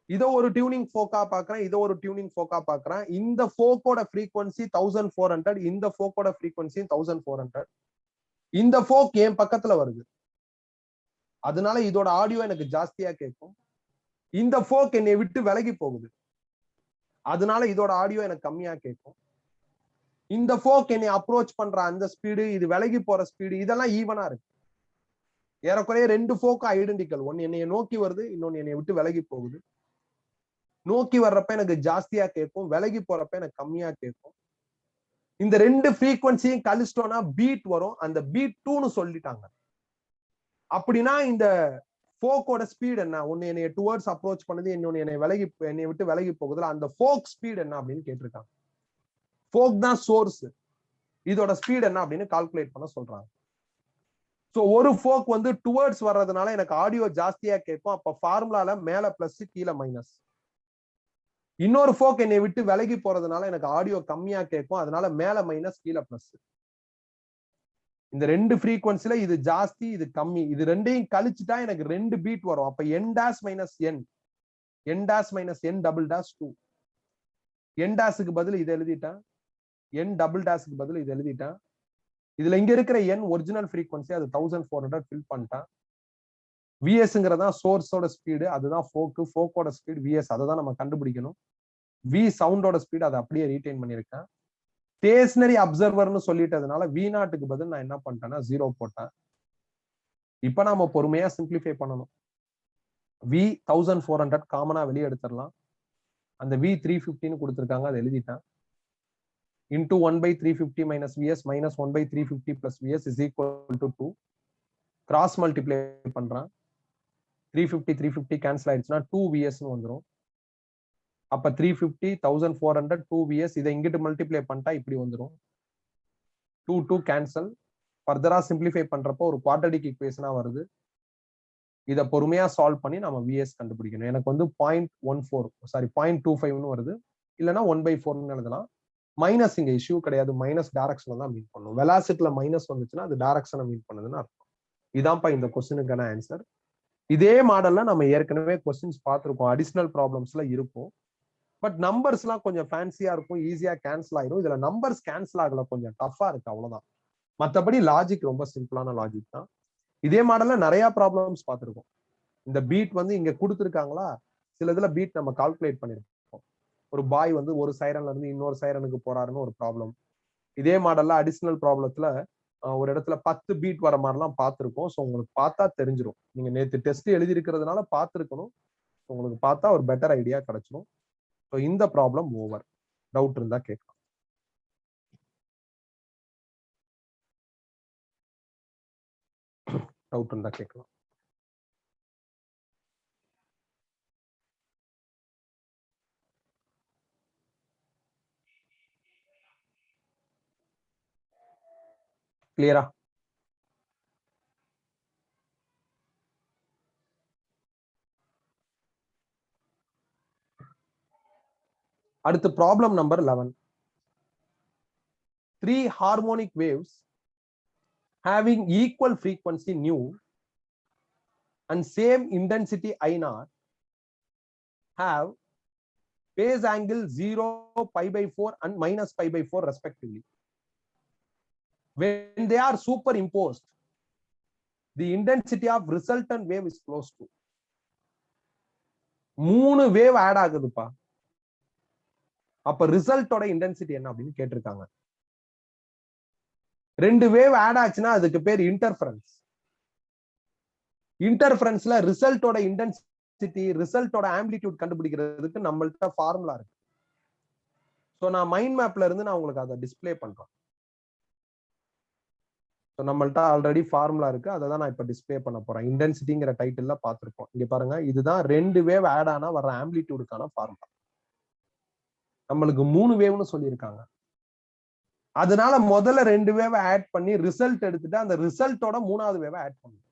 இதோ ஒரு டியூனிங் ஃபோக்கா பாக்குறேன், இதோ ஒரு டியூனிங் ஃபோக்கா பாக்குறேன். இந்த ஃபோக்கோட ஃப்ரீக்வன்சி 1400, இந்த ஃபோக்கோட ஃப்ரீக்வன்சி 1400. இந்த ஃபோக் என் பக்கத்துல வருது, அதனால இதோட ஆடியோ எனக்கு ஜாஸ்தியா கேட்கும். இந்த ஃபோக் என்னை விட்டு விலகி போகுது, அதனால இதோட ஆடியோ எனக்கு கம்மியா கேட்கும். இந்த ஃபோக் என்னை அப்ரோச் பண்ற அந்த ஸ்பீடு, இது விலகி போற ஸ்பீடு, இதெல்லாம் ஈவனா இருக்கு. ஏறக்குறைய 2 ஃபோக் ஐடென்டிக்கல். ஒன்னு என்னைய நோக்கி வருது, இன்னொன்னு என்னை விட்டு விலகி போகுது. நோக்கி வர்றப்ப எனக்கு ஜாஸ்தியா கேட்கும், விலகி போறப்ப எனக்கு கம்மியா கேட்கும். இந்த 2 ஃப்ரீக்வன்சியும் கழிச்சிட்டோம்னா பீட் வரும். அந்த பீட் 2ன்னு சொல்லிட்டாங்க. அப்படின்னா இந்த ஃபோக்கோட ஸ்பீட் என்ன? ஒன்னு என்னைய டுவர்ட்ஸ் அப்ரோச் பண்ணுது, இன்னொன்னு என்னை விட்டு விலகி போகுதுல, அந்த ஃபோக் ஸ்பீட் என்ன அப்படின்னு கேட்டிருக்காங்க. ஃபோக் தான் சோர்ஸ், இதோட ஸ்பீட் என்ன அப்படின்னு கால்குலேட் பண்ண சொல்றாங்க. சோ ஒரு ஃபோக் வந்து டுவர்ட்ஸ் வர்றதுனால எனக்கு ஆடியோ ஜாஸ்தியா கேட்கும். அப்ப ஃபார்முலால மேல பிளஸ் கீழே மைனஸ். இன்னொரு ஃபோக் என்னை விட்டு விலகி போறதுனால எனக்கு ஆடியோ கம்மியா கேட்கும், அதனால மேல மைனஸ் கீழே பிளஸ். இந்த 2 ஃப்ரீக்வன்சில இது ஜாஸ்தி, இது கம்மி. இது ரெண்டையும் கழிச்சுட்டா எனக்கு 2 பீட் வரும். அப்ப n dash minus n, n dash minus n double dash 2. n dash-க்கு பதில் இதை எழுதிட்டேன், n double dash-க்கு பதில் இதை எழுதிட்டேன். இதுல இங்க இருக்கிற n ஒரிஜினல் ஃப்ரீக்வன்சி, அது 1400 ஃபில் பண்ணிட்டேன். விஎஸ்ங்கிறதா சோர்ஸோட ஸ்பீடு, அதுதான் ஃபோக்கோட ஸ்பீட் விஎஸ், அதை தான் நம்ம கண்டுபிடிக்கணும். வி சவுண்டோட ஸ்பீட், அதை அப்படியே ரீடைன் பண்ணியிருக்கேன். ஸ்டேஷனரி அப்சர்வர்னு சொல்லிட்டதுனால V0க்கு பதில் நான் என்ன பண்ணிட்டேன்னா 0 போட்டேன். இப்ப நாம பொறுமையா சிம்பிளிஃபை பண்ணணும். V 1400 காமனா வெளியே எடுத்துடலாம். அந்த V 350ன்னு கொடுத்துருக்காங்க, அதை எழுதிட்டேன். into 1/350 minus Vs minus 1/350 plus Vs is equal to 2. Cross multiply பண்றேன். 350 கேன்சல் ஆயிடுச்சுன்னா 2Vs வந்துடும். அப்ப 350 1400 2Vs, இதை இங்கிட்டு மல்டிப்ளை பண்ணிட்டா இப்படி வந்துடும். 2 கேன்சல். ஃபர்தரா சிம்பிளிஃபை பண்றப்போ ஒரு குவாட்ரடிக் ஈக்குவேஷனா வருது. இதை பொறுமையா சால்வ் பண்ணி நம்ம Vs கண்டுபிடிக்கணும். எனக்கு வந்து 0.25ன்னு வருது, இல்லைன்னா 1/4ன்னு எழுதலாம். மைனஸ் இங்க இஷ்யூ கிடையாது, மைனஸ் டைரக்ஷனை தான் மீன் பண்ணும். வெலாசிட்டில மைனஸ் வந்துச்சுன்னா அது டைரக்ஷனை மீன் பண்ணுதுன்னு அர்த்தம். இதான்ப்பா இந்த கொஸ்டினுக்கான ஆன்சர். இதே மாடல்ல நம்ம ஏற்கனவே கொஸ்டின்ஸ் பார்த்திருக்கோம், அடிஷனல் ப்ராப்ளம்ஸ்ல இருக்கும். பட் நம்பர்ஸ் எல்லாம் கொஞ்சம் ஃபேன்சியா இருக்கும், ஈஸியா கேன்சல் ஆயிரும். இதுல நம்பர்ஸ் கேன்சல் ஆகல, கொஞ்சம் டஃபா இருக்கு, அவ்வளவுதான். மற்றபடி லாஜிக் ரொம்ப சிம்பிளான லாஜிக் தான். இதே மாடல்ல நிறைய ப்ராப்ளம்ஸ் பார்த்திருக்கோம். இந்த பீட் வந்து இங்க கொடுத்துருக்காங்களா, சில இதுல பீட் நம்ம கால்குலேட் பண்ணிருக்கோம். ஒரு பாய் வந்து ஒரு சைரன்ல இருந்து இன்னொரு சைரனுக்கு போறாருன்னு ஒரு ப்ராப்ளம். இதே மாடல்ல அடிஷனல் ப்ராப்ளத்துல ஒரு இடத்துல 10 பீட் வர மாதிரிலாம் பார்த்திருக்கோம். ஸோ உங்களுக்கு பார்த்தா தெரிஞ்சிடும். நீங்க நேற்று டெஸ்ட் எழுதி இருக்கிறதுனால பார்த்திருக்கணும், உங்களுக்கு பார்த்தா ஒரு பெட்டர் ஐடியா கிடைச்சிடும். ஸோ இந்த ப்ராப்ளம் ஓவர். டவுட் இருந்தா கேட்கலாம். டவுட் இருந்தா கேட்கலாம். கிளியரா? அடுத்து problem number 11. 3 harmonic waves having equal frequency nu and same intensity I0 have phase angle 0, π/4 and minus π/4 respectively. When they are superimposed, the intensity of resultant wave is close to. 3 wave add ஆகுதுப்பா. அப்ப ரிசல்ட்டோட இன்டென்சிட்டி என்ன அப்படின்னு கேட்டிருக்காங்க. 2 வேவ் ஆட் ஆச்சுன்னா அதுக்கு பேர் இன்டர்ஃபரன்ஸ். இன்டர்ஃபரன்ஸ்ல ரிசல்ட்டோட இன்டென்சிட்டி, ரிசல்ட்டோட ஆம்பிளிடியூட் கண்டுபிடிக்கிறதுக்கு நம்மள்ட்ட ஃபார்முலா இருக்கு. ஸோ நான் மைண்ட் மேப்ல இருந்து நான் உங்களுக்கு அதை டிஸ்பிளே பண்றேன். ஸோ நம்மள்ட்ட ஆல்ரெடி ஃபார்முலா இருக்கு, அதை தான் நான் இப்போ டிஸ்பிளே பண்ண போறேன். இன்டென்சிட்டிங்கிற டைட்டில்ல பார்த்துருப்போம். இங்க பாருங்க, இதுதான் 2 வேவ் ஆட் ஆனா வர ஆம்பிளிடியூடுக்கான ஃபார்முலா. நம்மளுக்கு 3 வேவ்னு சொல்லியிருக்காங்க. அதனால முதல்ல 2 வேவ் ஆட் பண்ணி ரிசல்ட் எடுத்துட்டு அந்த ரிசல்ட்டோட 3வது வேவ் ஆட் பண்ணணும்.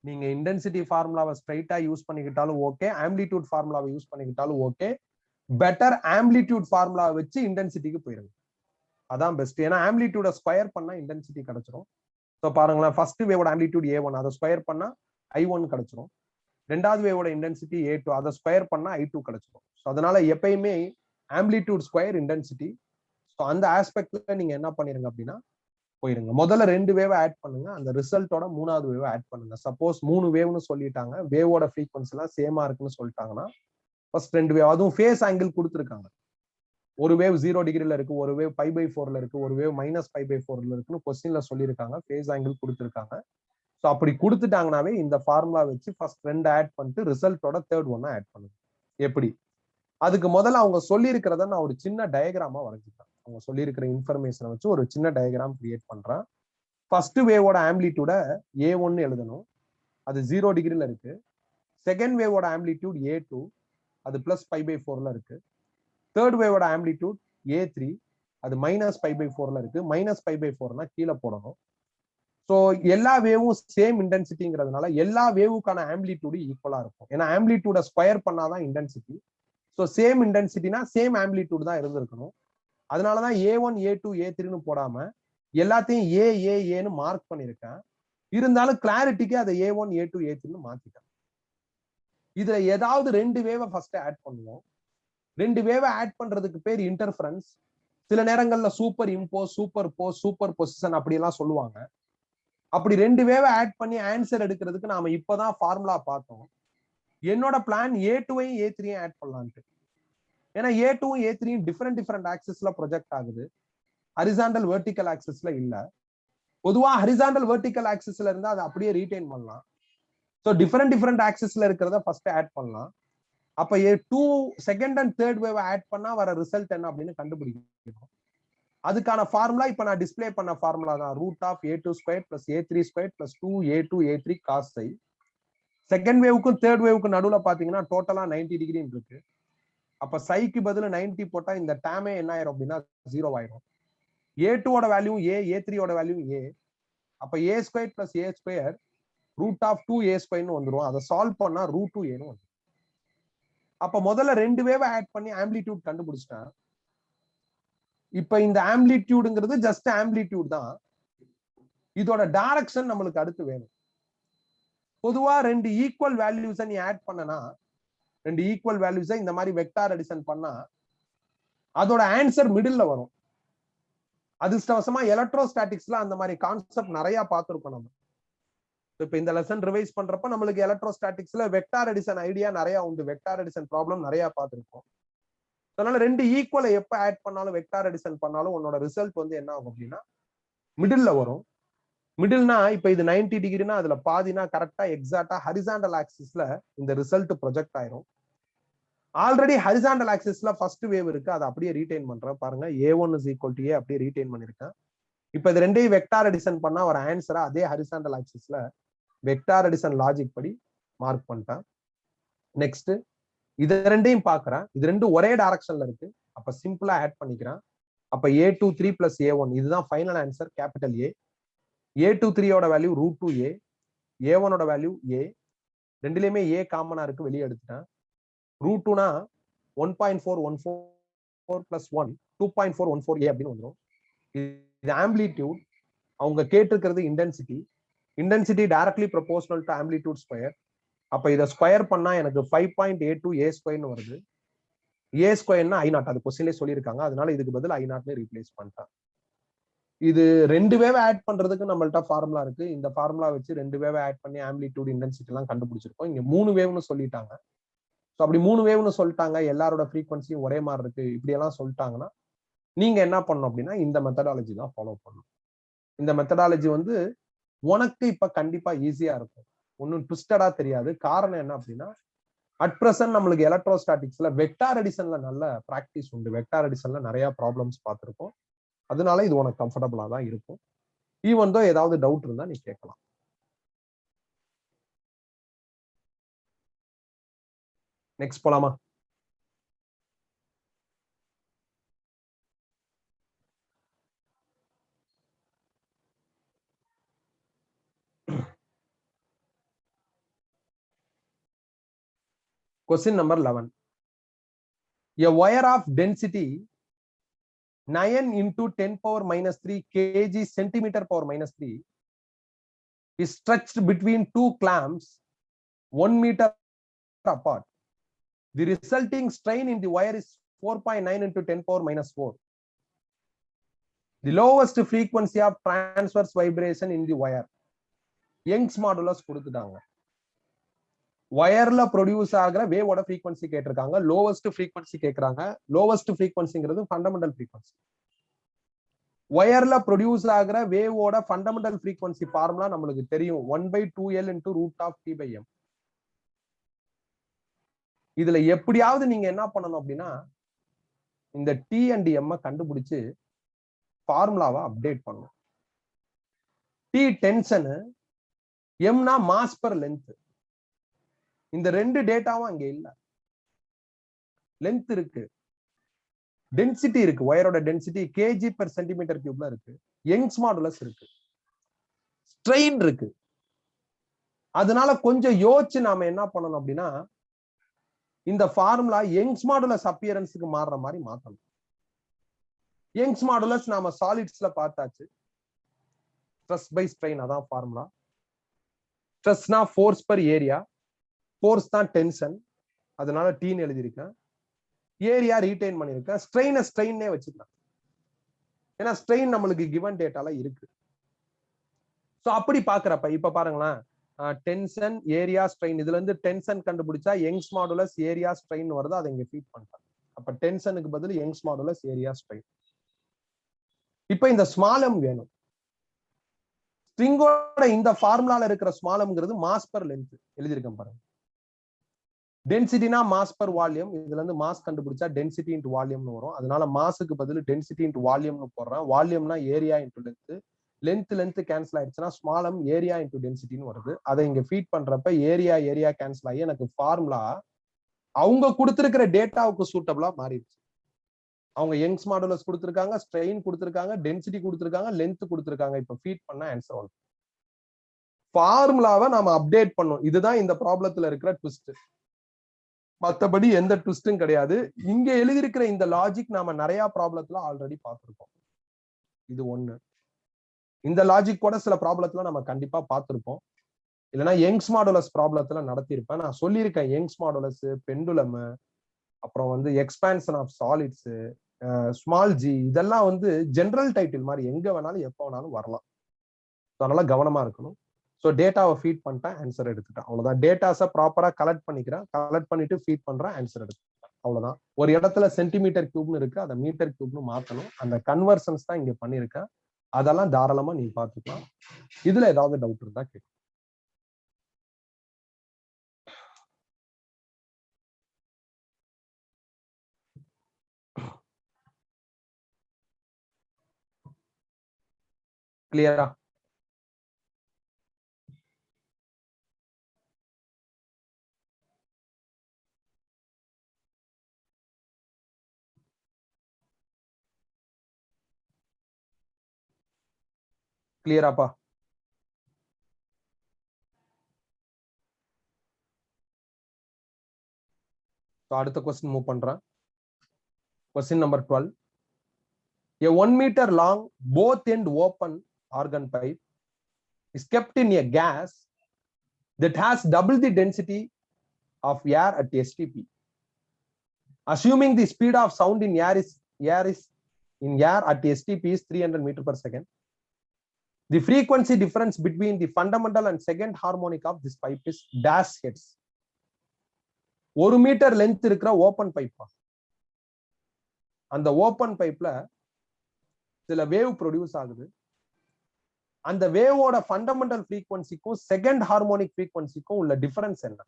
நீங்க இன்டென்சிட்டி ஃபார்முலாவை ஸ்ட்ரைட்டா யூஸ் பண்ணிக்கிட்டாலும் ஓகே, ஆம்பிளிடியூட் ஃபார்முலாவை யூஸ் பண்ணிக்கிட்டாலும் ஓகே. பெட்டர் ஆம்பிளிடியூட் ஃபார்முலாவை வச்சு இன்டென்சிட்டிக்கு போயிருங்க, அதான் பெஸ்ட். ஏன்னா ஆம்பிளிடியூட ஸ்கொயர் பண்ணா இன்டென்சிட்டி கிடைச்சிரும். ஸோ பாருங்களேன், ஃபர்ஸ்ட் வேவோட ஆம்பிளிடியூட் A1, அதை ஸ்கொயர் பண்ணா I1 கிடைச்சிரும். ரெண்டாவது வேவோட இன்டென்சிட்டி A2, அதை ஸ்கொயர் பண்ணா I2 கிடைச்சிரும். ஸோ அதனால எப்பயுமே ஆம்பிளிடியூட் ஸ்கொயர் இன்டென்சிட்டி. ஸோ அந்த ஆஸ்பெக்ட்ல நீங்க என்ன பண்ணிருங்க அப்படின்னா போயிருங்க. முதல்ல 2 வேவ் ஆட் பண்ணுங்க, அந்த ரிசல்ட்டோட 3வது வேவ் ஆட் பண்ணுங்க. சப்போஸ் 3 வேவ்னு சொல்லிட்டாங்க, வேவோட ஃப்ரீக்வன்சி எல்லாம் சேமா இருக்குன்னு சொல்லிட்டாங்கன்னா ஃபர்ஸ்ட் 2 வேவ், அதுவும் ஃபேஸ் ஆங்கிள் கொடுத்துருக்காங்க. ஒரு வேவ் 0 டிகிரில இருக்கு, ஒரு வேவ் π/4ல இருக்கு, ஒரு வேவ் -π/4ல இருக்குன்னு கொஸ்டின்ல சொல்லியிருக்காங்க. ஃபேஸ் ஆங்கிள் கொடுத்துருக்காங்க. ஸோ அப்படி கொடுத்துட்டாங்கன்னாவே இந்த ஃபார்முலா வச்சு ஃபர்ஸ்ட் 2 ஆட் பண்ணிட்டு ரிசல்ட்டோட 3rd ஒன்னை ஆட் பண்ணுங்க. எப்படி? அதுக்கு முதல்ல அவங்க சொல்லியிருக்கிறத நான் ஒரு சின்ன டயக்ராமா வரைஞ்சிட்டேன். அவங்க சொல்லியிருக்கிற இன்ஃபர்மேஷனை வச்சு ஒரு சின்ன டயக்ராம் கிரியேட் பண்றேன். ஃபர்ஸ்ட் வேவோட ஆம்பிளிடியூட A1 எழுதணும், அது 0 டிகிரில இருக்கு. செகண்ட் வேவோட ஆம்பிளிடியூட் A2, அது +π/4ல இருக்கு. தேர்ட் வேவோட ஆம்பிளிடியூட் A3, அது -π/4ல இருக்கு. -π/4னா கீழே போடணும். ஸோ எல்லா வேவும் சேம் இன்டென்சிட்டிங்கிறதுனால எல்லா வேவுக்கான ஆம்பிளிடியூடு ஈக்குவலா இருக்கும். ஏன்னா ஆம்பிளிடியூட ஸ்கொயர் பண்ணாதான் இன்டென்சிட்டி. ஸோ சேம் இன்டென்சிட்டினா சேம் ஆம்பிளிடியூட் தான் இருந்திருக்கணும். அதனாலதான் A1, A2, A3ன்னு போடாம எல்லாத்தையும் ஏன்னு மார்க் பண்ணிருக்கேன். இருந்தாலும் கிளாரிட்டிக்கு அதை A1, A2, A3ன்னு மாத்திட்டேன். இதுல ஏதாவது 2 வேவை ஃபர்ஸ்ட் ஆட் பண்ணுவோம். 2 வேவை ஆட் பண்றதுக்கு பேர் இன்டர்ஃபரன்ஸ். சில நேரங்கள்ல சூப்பர் இம்போஸ், சூப்பர் பொசிஷன் அப்படி எல்லாம் சொல்லுவாங்க. அப்படி 2 வேவை ஆட் பண்ணி ஆன்சர் எடுக்கிறதுக்கு நாம இப்பதான் ஃபார்முலா பார்த்தோம். என்னோட பிளான் A2வையும் A3யும் ஆட் பண்ணலான்ட்டு. ஏன்னா A2வும் A3யும் டிஃபரெண்ட் ஆக்சிஸ்ல ப்ரொஜெக்ட் ஆகுது, ஹரிசாண்டல் வெர்டிக்கல் ஆக்சிஸ்ல இல்ல. பொதுவா ஹரிசாண்டல் வெர்டிக்கல் ஆக்சிஸ்ல இருந்தா அதை அப்படியே ரீடைன் பண்ணலாம். ஸோ டிஃபரெண்ட் ஆக்சிஸ்ல இருக்கிறத ஃபர்ஸ்ட் ஆட் பண்ணலாம். அப்ப A2 second and third wave add பண்ணா வர ரிசல்ட் என்ன அப்படின்னு கண்டுபிடிக்கணும். அதுக்கான ஃபார்முலா இப்ப நான் டிஸ்பிளே பண்ண ஃபார்முலா தான், √A2² + A3² + 2A2 A3 cos psi. Second வேவுக்கும் தேர்ட் வேவுக்கும் நடுவுல பாத்தீங்கன்னா டோட்டலா 90 டிகிரி இருக்கு. அப்ப சைக்கு பதில் 90 போட்டா இந்த டேமே என்ன ஆயிரும் அப்படின்னா 0 ஆயிரும். A2ஓட வேல்யூ A, A3ஓட வேல்யூ A. அப்ப A² + A² √2A² வந்துரும். அதை சால்வ் பண்ணா √2A வந்துரும். அப்ப முதல்ல 2 வேவ் ஆட் பண்ணி ஆம்பிளிடியூட் கண்டுபிடிச்சிட்டேன். இப்ப இந்த ஆம்பிளிடியூடுங்கிறது ஜஸ்ட் ஆம்பிளிடியூட் தான். இதோட டைரக்ஷன் நம்மளுக்கு அடுத்து வேணும். பொதுவா 2 ஈக்குவல் வேல்யூஸை நீ ஆட் பண்ணனா, 2 ஈக்குவல் வேல்யூஸை இந்த மாதிரி வெக்டார் அடிஷன் பண்ணா அதோட ஆன்சர் மிடில்ல வரும். அதிர்ஷ்டவசமா எலக்ட்ரோஸ்டாட்டிக்ஸ்ல அந்த மாதிரி கான்செப்ட் நிறைய பார்த்திருக்கோம் நம்ம. இப்ப இந்த லெசன் ரிவைஸ் பண்றப்ப நம்மளுக்கு எலக்ட்ரோஸ்டாட்டிக்ஸ்ல வெக்டார் அடிஷன் ஐடியா நிறைய உண்டு, வெக்டார் அடிஷன் ப்ராப்ளம் நிறைய பார்த்திருக்கோம். அதனால 2 ஈக்குவலை எப்ப ஆட் பண்ணாலும் வெக்டார் அடிஷன் பண்ணாலும் உன்னோட ரிசல்ட் வந்து என்ன ஆகும் அப்படின்னா மிடில்ல வரும். மிடில்னா இப்ப இது 90 டிகிரினா அதுல பாதினா கரெக்டா எக்ஸாக்டா ஹரிசாண்டல் ஆக்சிஸ்ல இந்த ரிசல்ட் ப்ரொஜெக்ட் ஆயிரும். ஆல்ரெடி ஹரிசாண்டல் ஆக்சிஸ்ல ஃபர்ஸ்ட் வேவ் இருக்கு, அதை அப்படியே ரீடைன் பண்றேன். பாருங்க, A1 = A அப்படியே ரீடைன் பண்ணிருக்கேன். இப்ப இது ரெண்டையும் வெக்டார் அடிஷன் பண்ணா ஒரு ஆன்சரா அதே ஹரிசாண்டல் ஆக்சிஸ்ல வெக்டார் அடிஷன் லாஜிக் படி மார்க் பண்ணிட்டேன். நெக்ஸ்ட் இது ரெண்டையும் பாக்குறேன், இது ரெண்டும் ஒரே டைரக்ஷன்ல இருக்கு. அப்ப சிம்பிளா ஆட் பண்ணிக்கிறேன். அப்ப A23 + A1 இதுதான் ஃபைனல் ஆன்சர், கேபிட்டல் A. A23ஓட வேல்யூ √2A, A1ஓட வேல்யூ A. ரெண்டுலயுமே A காமனா இருக்கு, வெளியே எடுத்துட்டேன். √2னா 1.414 + 1 2.414A அப்படின்னு வந்துடும். இது ஆம்பிளிடியூட். அவங்க கேட்டிருக்கிறது intensity. Intensity directly proportional to amplitude square. அப்ப இதை ஸ்கொயர் பண்ணா எனக்கு 5.82A² வருது. A² I0, அது கொஸ்டின்லயே சொல்லியிருக்காங்க. அதனால இதுக்கு பதில் I0 ரீப்ளேஸ் பண்ணிட்டேன். இது 2 வேவ் ஆட் பண்றதுக்கு நம்மள்ட்ட ஃபார்முலா இருக்கு. இந்த ஃபார்முலா வச்சு 2 வேவ் ஆட் பண்ணி ஆம்பிளிடியூட் இன்டென்சிட்டி எல்லாம் கண்டுபிடிச்சிருக்கோம். இங்க 3 வேவ்னு சொல்லிட்டாங்க. ஸோ அப்படி 3 வேவ்னு சொல்லிட்டாங்க, எல்லாரோட ஃப்ரீக்வன்சியும் ஒரே மாதிரி இருக்கு, இப்படி எல்லாம் சொல்லிட்டாங்கன்னா நீங்க என்ன பண்ணணும் அப்படின்னா இந்த மெத்தடாலஜி தான் ஃபாலோ பண்ணணும். இந்த மெத்தடாலஜி வந்து உனக்கு இப்ப கண்டிப்பா ஈஸியா இருக்கும், ஒன்னும் ட்விஸ்டடா தெரியாது. காரணம் என்ன அப்படின்னா அட் பிரசன்ட் நம்மளுக்கு எலக்ட்ரோஸ்டாட்டிக்ஸ்ல வெக்டார் அடிஷன்ல நல்ல பிராக்டிஸ் உண்டு. வெக்டார் அடிஷன்ல நிறைய ப்ராப்ளம்ஸ் பார்த்திருக்கோம். அதனால இது உனக்கு கம்ஃபர்டபுளா தான் இருக்கும். ஈவன் தோ ஏதாவது டவுட் இருந்தா நீ கேட்கலாம். நெக்ஸ்ட் போலாமா? Question number 11. A wire of density 9 into 10 power minus 3 kg centimeter power minus 3 is stretched between two clamps 1 meter apart. The resulting strain in the wire is 4.9 into 10 power minus 4. The lowest frequency of transverse vibration in the wire. Young's modulus கொடுத்துட்டாங்க. வயர்ல ப்ரொடியூஸ் ஆகிற வேவோட ஃப்ரீக்வன்சி கேட்டிருக்காங்க. லோவஸ்ட் ஃப்ரீக்வன்சி கேட்கறாங்க. லோவஸ்ட் ஃப்ரீக்வன்சிங்கிறது ஃபண்டமெண்டல் ஃப்ரீக்வன்சி. வயர்ல ப்ரொடியூஸ் ஆகிற வேவோட ஃபண்டமெண்டல் ஃப்ரீக்வன்சி ஃபார்முலா நம்மளுக்கு தெரியும். 1/2L into √T/m. இதுல எப்படியாவது நீங்க என்ன பண்ணணும் அப்படின்னா, இந்த T and M கண்டுபிடிச்சு ஃபார்முலாவை அப்டேட் பண்ணணும். T டென்ஷன், எம்னா மாஸ் பர் லென்த். இந்த ரெண்டு டேட்டாவும் அங்க இல்ல. லென்த் இருக்கு, டென்சிட்டி இருக்கு, வயரோட density kg per centimeter cube இருக்கு, யங்ஸ் மாடுலஸ் இருக்கு, ஸ்ட்ரெயின் இருக்கு. அதனால கொஞ்சம் யோசிச்சு நாம என்ன பண்ணணும் அப்படின்னா, இந்த ஃபார்முலா யங்ஸ் மாடுலஸ் அப்பியரன்ஸுக்கு மாறுற மாதிரி மாத்தணும். யங்ஸ் மாடுலஸ் நாம சாலிட்ஸ்ல பார்த்தாச்சு. ஸ்ட்ரெஸ் பை ஸ்ட்ரெயின் அதான் ஃபார்முலா. ஸ்ட்ரெஸ்னா ஃபோர்ஸ் பர் ஏரியா, ஃபோர்ஸ் தான் டென்ஷன், அதனால டீன்னு எழுதியிருக்கேன். ஏரியா ரீடைன் பண்ணிருக்கேன். ஸ்ட்ரெயினை ஸ்ட்ரெயின்னே வச்சுக்கலாம், ஏன்னா ஸ்ட்ரெயின் நம்மளுக்கு கிவன் டேட்டால இருக்கு. ஸோ அப்படி பாக்குறப்ப இப்ப பாருங்களேன், டென்ஷன் ஏரியா ஸ்ட்ரெயின், இதுல இருந்து டென்ஷன் கண்டுபிடிச்சா யங்ஸ் மாடுலஸ் ஏரியா ஸ்ட்ரெயின் வருது, அதை இங்க ஃபீட் பண்ணிட்டேன். அப்ப டென்ஷனுக்கு பதில் யங்ஸ் மாடுலஸ் ஏரியா ஸ்ட்ரெயின். இப்ப இந்த ஸ்மால் எம் வேணும். ஸ்ட்ரிங்கோட இந்த ஃபார்முலால இருக்கிற ஸ்மால் எம்ங்கிறது மாஸ் பர் லென்த் எழுதியிருக்கேன் பாருங்க. டென்சிட்டினா மாஸ் பர் வால்யூம், இதுல இருந்து மாஸ் கண்டுபிடிச்சா டென்சிட்டி இன்டு வால்யூம்னு வரும். அதனால மாஸுக்கு பதில் டென்சிட்டி இன்டு வால்யூம்னு போடுறேன். வால்யூம்னா area into length, length cancel ஆயிடுச்சுன்னா ஸ்மால் எம் ஏரியா இன்டு டென்சிட்டின்னு வருது. அதை இங்க ஃபீட் பண்றப்ப ஏரியா கேன்சல் ஆகி எனக்கு ஃபார்முலா அவங்க கொடுத்திருக்கிற டேட்டாவுக்கு சூட்டபிளா மாறிடுச்சு. அவங்க யங்ஸ் மாடுலஸ் கொடுத்திருக்காங்க, ஸ்ட்ரெயின் கொடுத்திருக்காங்க, டென்சிட்டி கொடுத்திருக்காங்க, லென்த் கொடுத்திருக்காங்க. இப்ப ஃபீட் பண்ண ஆன்சர் வரும். ஃபார்முலாவை நாம அப்டேட் பண்ணும். இதுதான் இந்த ப்ராப்ளத்துல இருக்கிற ட்விஸ்ட். மற்றபடி எந்த ட்விஸ்டும் கிடையாது. இங்க எழுதியிருக்கிற இந்த லாஜிக் நாம நிறைய ப்ராப்ளத்துல ஆல்ரெடி பார்த்திருக்கோம். இது ஒண்ணு. இந்த லாஜிக் கூட சில ப்ராப்ளத்துல நம்ம கண்டிப்பா பார்த்திருப்போம். இல்லைன்னா யங்ஸ் மாடுலஸ் ப்ராப்ளத்துல நடத்தியிருப்பேன். நான் சொல்லியிருக்கேன் யங்ஸ் மாடுலஸ், பெண்டுலம், அப்புறம் expansion of solids, small g, இதெல்லாம் ஜெனரல் டைட்டில் மாதிரி எங்க வேணாலும் எப்போ வேணாலும் வரலாம். அதனால கவனமா இருக்கணும். ஸோ டேட்டாவை ஃபீட் பண்ணிட்டேன், ஆன்சர் எடுத்துட்டேன். அவ்வளவுதான். டேட்டாஸை ப்ராப்பரா கலெக்ட் பண்ணிக்கிறேன், கலெக்ட் பண்ணிட்டு ஃபீட் பண்றேன், ஆன்சர் எடுத்துட்டேன். அவ்வளவுதான். ஒரு இடத்துல சென்டிமீட்டர் கியூப்னு இருக்கு, அதை மீட்டர் கியூப்னு மாத்தணும். அந்த கன்வர்ஷன்ஸ் தான் இங்க பண்ணிருக்கேன். அதெல்லாம் தாராளமா நீ பார்த்துக்கலாம். இதுல ஏதாவது டவுட் இருந்தா கேட்க. கிளியரா? கிளியராப்பா? அடுத்த கொஸ்டின் மூவ் பண்றேன். Question number 12. A 1 meter long both end open organ pipe is kept in a gas that has double the density of air at STP. Assuming the speed of sound in air at STP is 300 meters per second, the frequency difference between the fundamental and second harmonic of this pipe is dash hertz. 1 metre length இருக்கிற ஓபன் பைப். அந்த ஓபன் பைப்ல சில வேவ் ப்ரொடியூஸ் ஆகுது. அந்த வேவோட ஃபண்டமெண்டல் ஃப்ரீக்வன்சிக்கும் செகண்ட் ஹார்மோனிக் ஃப்ரீக்வன்சிக்கும் உள்ள டிஃபரன்ஸ் என்ன?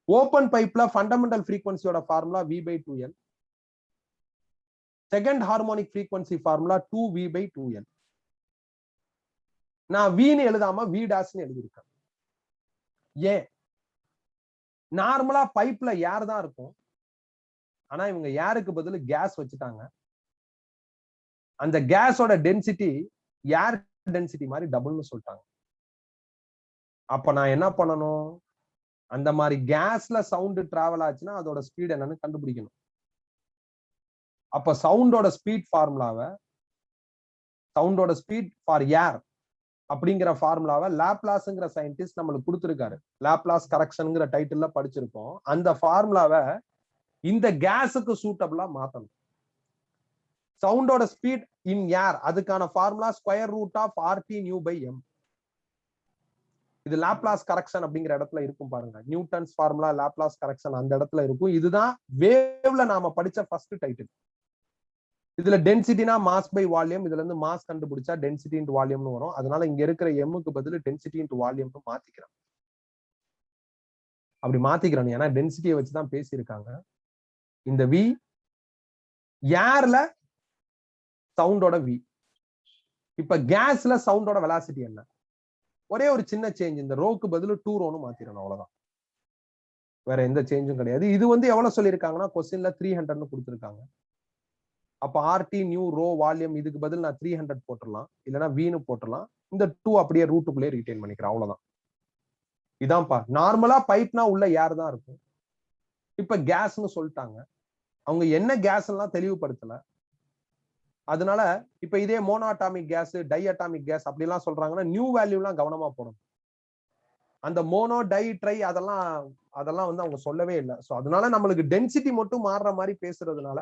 ஓப்பன் பைப்ல ஃபண்டமெண்டல் ஃப்ரீக்வன்சியோட formula V/2L. Second harmonic frequency formula 2V/2L. நான் வீன்னு எழுதாம V டாஷ்னு எழுதியிருக்கேன். ஏன்? நார்மலா பைப்ல ஏர் தான் இருக்கும். ஆனா இவங்க ஏருக்கு பதில் கேஸ் வச்சுட்டாங்க. அந்த கேஸோட டென்சிட்டி ஏர் டென்சிட்டி மாதிரி டபுள்னு சொல்லிட்டாங்க. அப்ப நான் என்ன பண்ணணும்? அந்த மாதிரி கேஸ்ல சவுண்ட் டிராவல் ஆச்சுன்னா அதோட ஸ்பீட் என்னன்னு கண்டுபிடிக்கணும். அப்ப சவுண்டோட ஸ்பீட் ஃபார்முலாவை, சவுண்டோட ஸ்பீட் ஃபார் ஏர் அப்படிங்கிற ஃபார்முலாவை லாப்லாஸ்ங்கிற சயின்டிஸ்ட் நம்மளுக்கு கொடுத்திருக்காரு. லாப்லாஸ் கரெக்ஷன்ங்கிற டைட்டில்ல படிச்சிருக்கோம். அந்த ஃபார்முலாவை இந்த கேஸுக்கு சூட்டபிளா மாத்தணும். சவுண்டோட ஸ்பீட் இன் ஏர், அதுக்கான formula square root of RT nu by M. இது லாப்லாஸ் கரெக்ஷன் அப்படிங்கிற இடத்துல இருக்கும் பாருங்க. நியூட்டன்ஸ் ஃபார்முலா லாப்லாஸ் கரெக்ஷன் அந்த இடத்துல இருக்கும். இதுதான் வேவ்ல நாம படிச்ச ஃபர்ஸ்ட் டைட்டில். இதுல டென்சிட்டினா மாஸ் பை வால்யூம். இதுல இருந்து மாஸ் கண்டுபிடிச்சா டென்சிட்டி இன்டு வால்யூம்னு வரும். அதனால இங்க இருக்கிற எம்முக்கு பதில் டென்சிட்டி இன்டு வால்யூம்னு மாத்திக்கிறேன். அப்படி மாத்திக்கிறேன் ஏன்னா டென்சிட்டியை வச்சுதான் பேசியிருக்காங்க. இந்த V ஏர்ல சவுண்டோட V. இப்ப கேஸ்ல சவுண்டோட வெலாசிட்டி என்ன? ஒரே ஒரு சின்ன சேஞ்ச், இந்த ரோக்கு பதில் 2 ரோன்னு மாத்திரணும், அவ்வளவுதான். வேற எந்த சேஞ்சும் கிடையாது. இது எவ்வளவு சொல்லியிருக்காங்கன்னா கொஸ்டின்ல 300ன்னு கொடுத்திருக்காங்க. அப்ப RT நியூ ரோ வால்யூம், இதுக்கு பதில் நான் 300 போட்டுடலாம், இல்லைன்னா வீனு போட்டுடலாம். இந்த 2 அப்படியே ரூட்டுக்குள்ளே ரிட்டைன் பண்ணிக்கிறேன், அவ்வளவுதான். இதான்ப்பா நார்மலா பைப்னா உள்ள ஏர் தான் இருக்கும். இப்ப கேஸ்ன்னு சொல்லிட்டாங்க. அவங்க என்ன கேஸ் எல்லாம் தெளிவுபடுத்தல. அதனால இப்ப இதே மோனோஅட்டாமிக் கேஸ், டை அட்டாமிக் கேஸ் அப்படி எல்லாம் சொல்றாங்கன்னா நியூ வேல்யூ எல்லாம் கவனமா போடணும். அந்த மோனோ, டை, ட்ரை அதெல்லாம் அவங்க சொல்லவே இல்லை. சோ அதனால நம்மளுக்கு டென்சிட்டி மட்டும் மாறுற மாதிரி பேசுறதுனால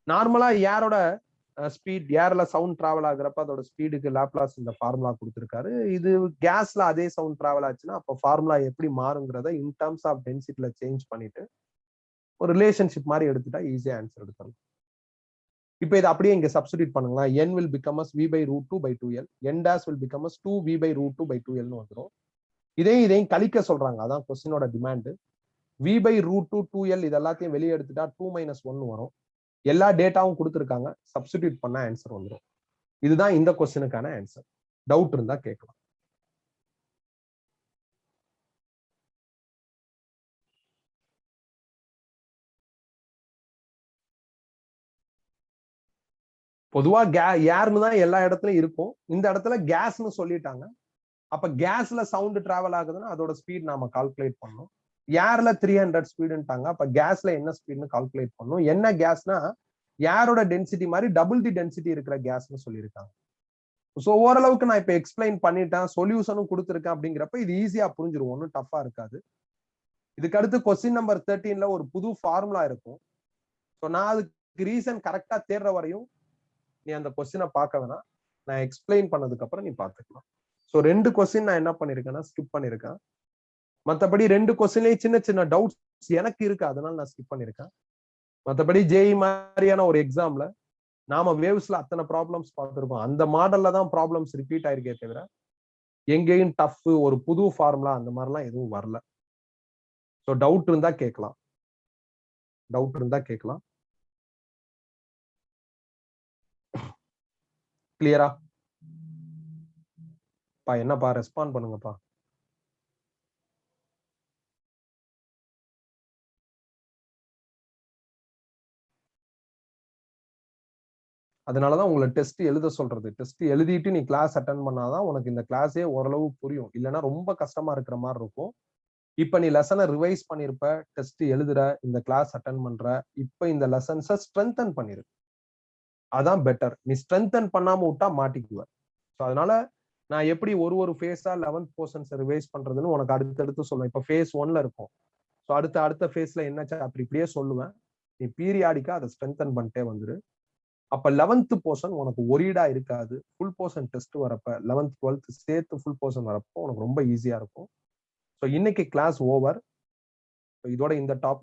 நார்மலா ஏரோட ஸ்பீட், ஏர்ல சவுண்ட் டிராவல் ஆகுறப்ப அதோட ஸ்பீடுக்கு லாப்லாஸ் இந்த ஃபார்முலா கொடுத்திருக்காரு. இது கேஸ்ல அதே சவுண்ட் டிராவல் ஆச்சுன்னா அப்ப ஃபார்முலா எப்படி மாறுங்கிறத இன் டர்ம்ஸ் ஆஃப் டென்சிட்டில சேஞ்ச் பண்ணிட்டு ஒரு ரிலேஷன்ஷிப் மாதிரி எடுத்துட்டா ஈஸியா ஆன்சர் எடுத்துடலாம். இப்ப இதை அப்படியே இங்க சப்ஸ்டிட்யூட் பண்ணுங்களா. n will become as V/√2/2L, n dash will become as 2V/√2/2L வந்துடும். இதையும் கழிக்க சொல்றாங்க. அதான் கொஸ்டினோட டிமாண்ட். V/√2/2L இது எல்லாத்தையும் வெளியே எடுத்துட்டா 2 - 1 வரும். எல்லா டேட்டாவும் கொடுத்துருக்காங்க. சப்ஸ்டிட்யூட் பண்ணா ஆன்சர் வந்துடும். இதுதான் இந்த கொஸ்டினுக்கான ஆன்சர். டவுட் இருந்தா கேட்கலாம். பொதுவா ஏர்னு தான் எல்லா இடத்துலயும் இருக்கும். இந்த இடத்துல கேஸ்னு சொல்லிட்டாங்க. அப்ப கேஸ்ல சவுண்ட் டிராவல் ஆகுதுன்னா அதோட ஸ்பீட் நாம கால்குலேட் பண்ணணும். ஏர்ல 300 ஸ்பீடுன்ட்டாங்க. அப்ப கேஸ்ல என்ன ஸ்பீட்னு கால்குலேட் பண்ணணும். என்ன கேஸ்னா ஏரோட டென்சிட்டி மாதிரி டபுள் தி டென்சிட்டி இருக்கிற கேஸ்னு சொல்லியிருக்காங்க. சோ ஓரளவுக்கு நான் இப்ப எக்ஸ்பிளைன் பண்ணிட்டேன், சொல்யூஷனும் கொடுத்துருக்கேன். அப்படிங்கிறப்ப இது ஈஸியா புரிஞ்சிரும், ஒன்னும் டஃபா இருக்காது. இதுக்கு அடுத்து கொஸ்டின் நம்பர் 13ல ஒரு புது ஃபார்முலா இருக்கும். ஸோ நான் அதுக்கு ரீசன் கரெக்டா தேடுற வரையும் நீ அந்த கொஸ்டினை பார்க்க வேணாம். நான் எக்ஸ்பிளைன் பண்ணதுக்கு அப்புறம் நீ பார்த்துக்கலாம். ஸோ 2 கொஸ்டின் நான் என்ன பண்ணிருக்கேன்னா ஸ்கிப் பண்ணிருக்கேன். மற்றபடி 2 கொஸ்டின்லயும் சின்ன சின்ன டவுட்ஸ் எனக்கு இருக்கு, அதனால நான் ஸ்கிப் பண்ணிருக்கேன். மற்றபடி ஜேஇ மாதிரியான ஒரு எக்ஸாம்ல நாம வேவ்ஸ்ல அத்தனை ப்ராப்ளம்ஸ் பார்த்திருக்கோம். அந்த மாடல்ல தான் ப்ராப்ளம்ஸ் ரிப்பீட் ஆயிருக்கே தவிர எங்கேயும் டஃப் ஒரு புது ஃபார்முலா அந்த மாதிரிலாம் எதுவும் வரல. ஸோ டவுட் இருந்தா கேட்கலாம். கிளியரா? என்னப்பா ரெஸ்பாண்ட் பண்ணுங்கப்பா. அதனாலதான் உங்களை டெஸ்ட் எழுத சொல்றது. டெஸ்ட் எழுதிட்டு நீ கிளாஸ் அட்டன் பண்ணாதான் உனக்கு இந்த கிளாஸே ஓரளவு புரியும். இல்லைன்னா ரொம்ப கஷ்டமா இருக்கிற மாதிரி இருக்கும். இப்ப நீ லெசனை ரிவைஸ் பண்ணிருப்ப, டெஸ்ட் எழுதுற, இந்த கிளாஸ் அட்டன் பண்ற, இப்ப இந்த லெசன்ஸை ஸ்ட்ரென்தன் பண்ணிரு. அதான் பெட்டர். நீ ஸ்ட்ரென்தன் பண்ணாம விட்டா மாட்டிக்குவ. ஸோ அதனால நான் எப்படி ஒரு ஃபேஸா 11th போர்ஷன்ஸ் ரிவைஸ் பண்றதுன்னு உனக்கு அடுத்தடுத்து சொல்லுவேன். இப்ப ஃபேஸ் 1ல இருக்கும். ஸோ அடுத்த ஃபேஸ்ல என்ன சாப்டர் இப்படியே சொல்லுவேன். நீ பீரியாடிக்கா அதை ஸ்ட்ரென்தன் பண்ணிட்டே வந்துரு. அப்ப 11th போர்ஷன் உனக்கு ஒரீடா இருக்காது. ஃபுல் போர்ஷன் டெஸ்ட் வரப்ப 11th 12th சேர்த்து ஃபுல் போர்ஷன் வரப்போ உனக்கு ரொம்ப ஈஸியா இருக்கும். ஸோ இன்னைக்கு கிளாஸ் ஓவர். இதோட இந்த டாபிக்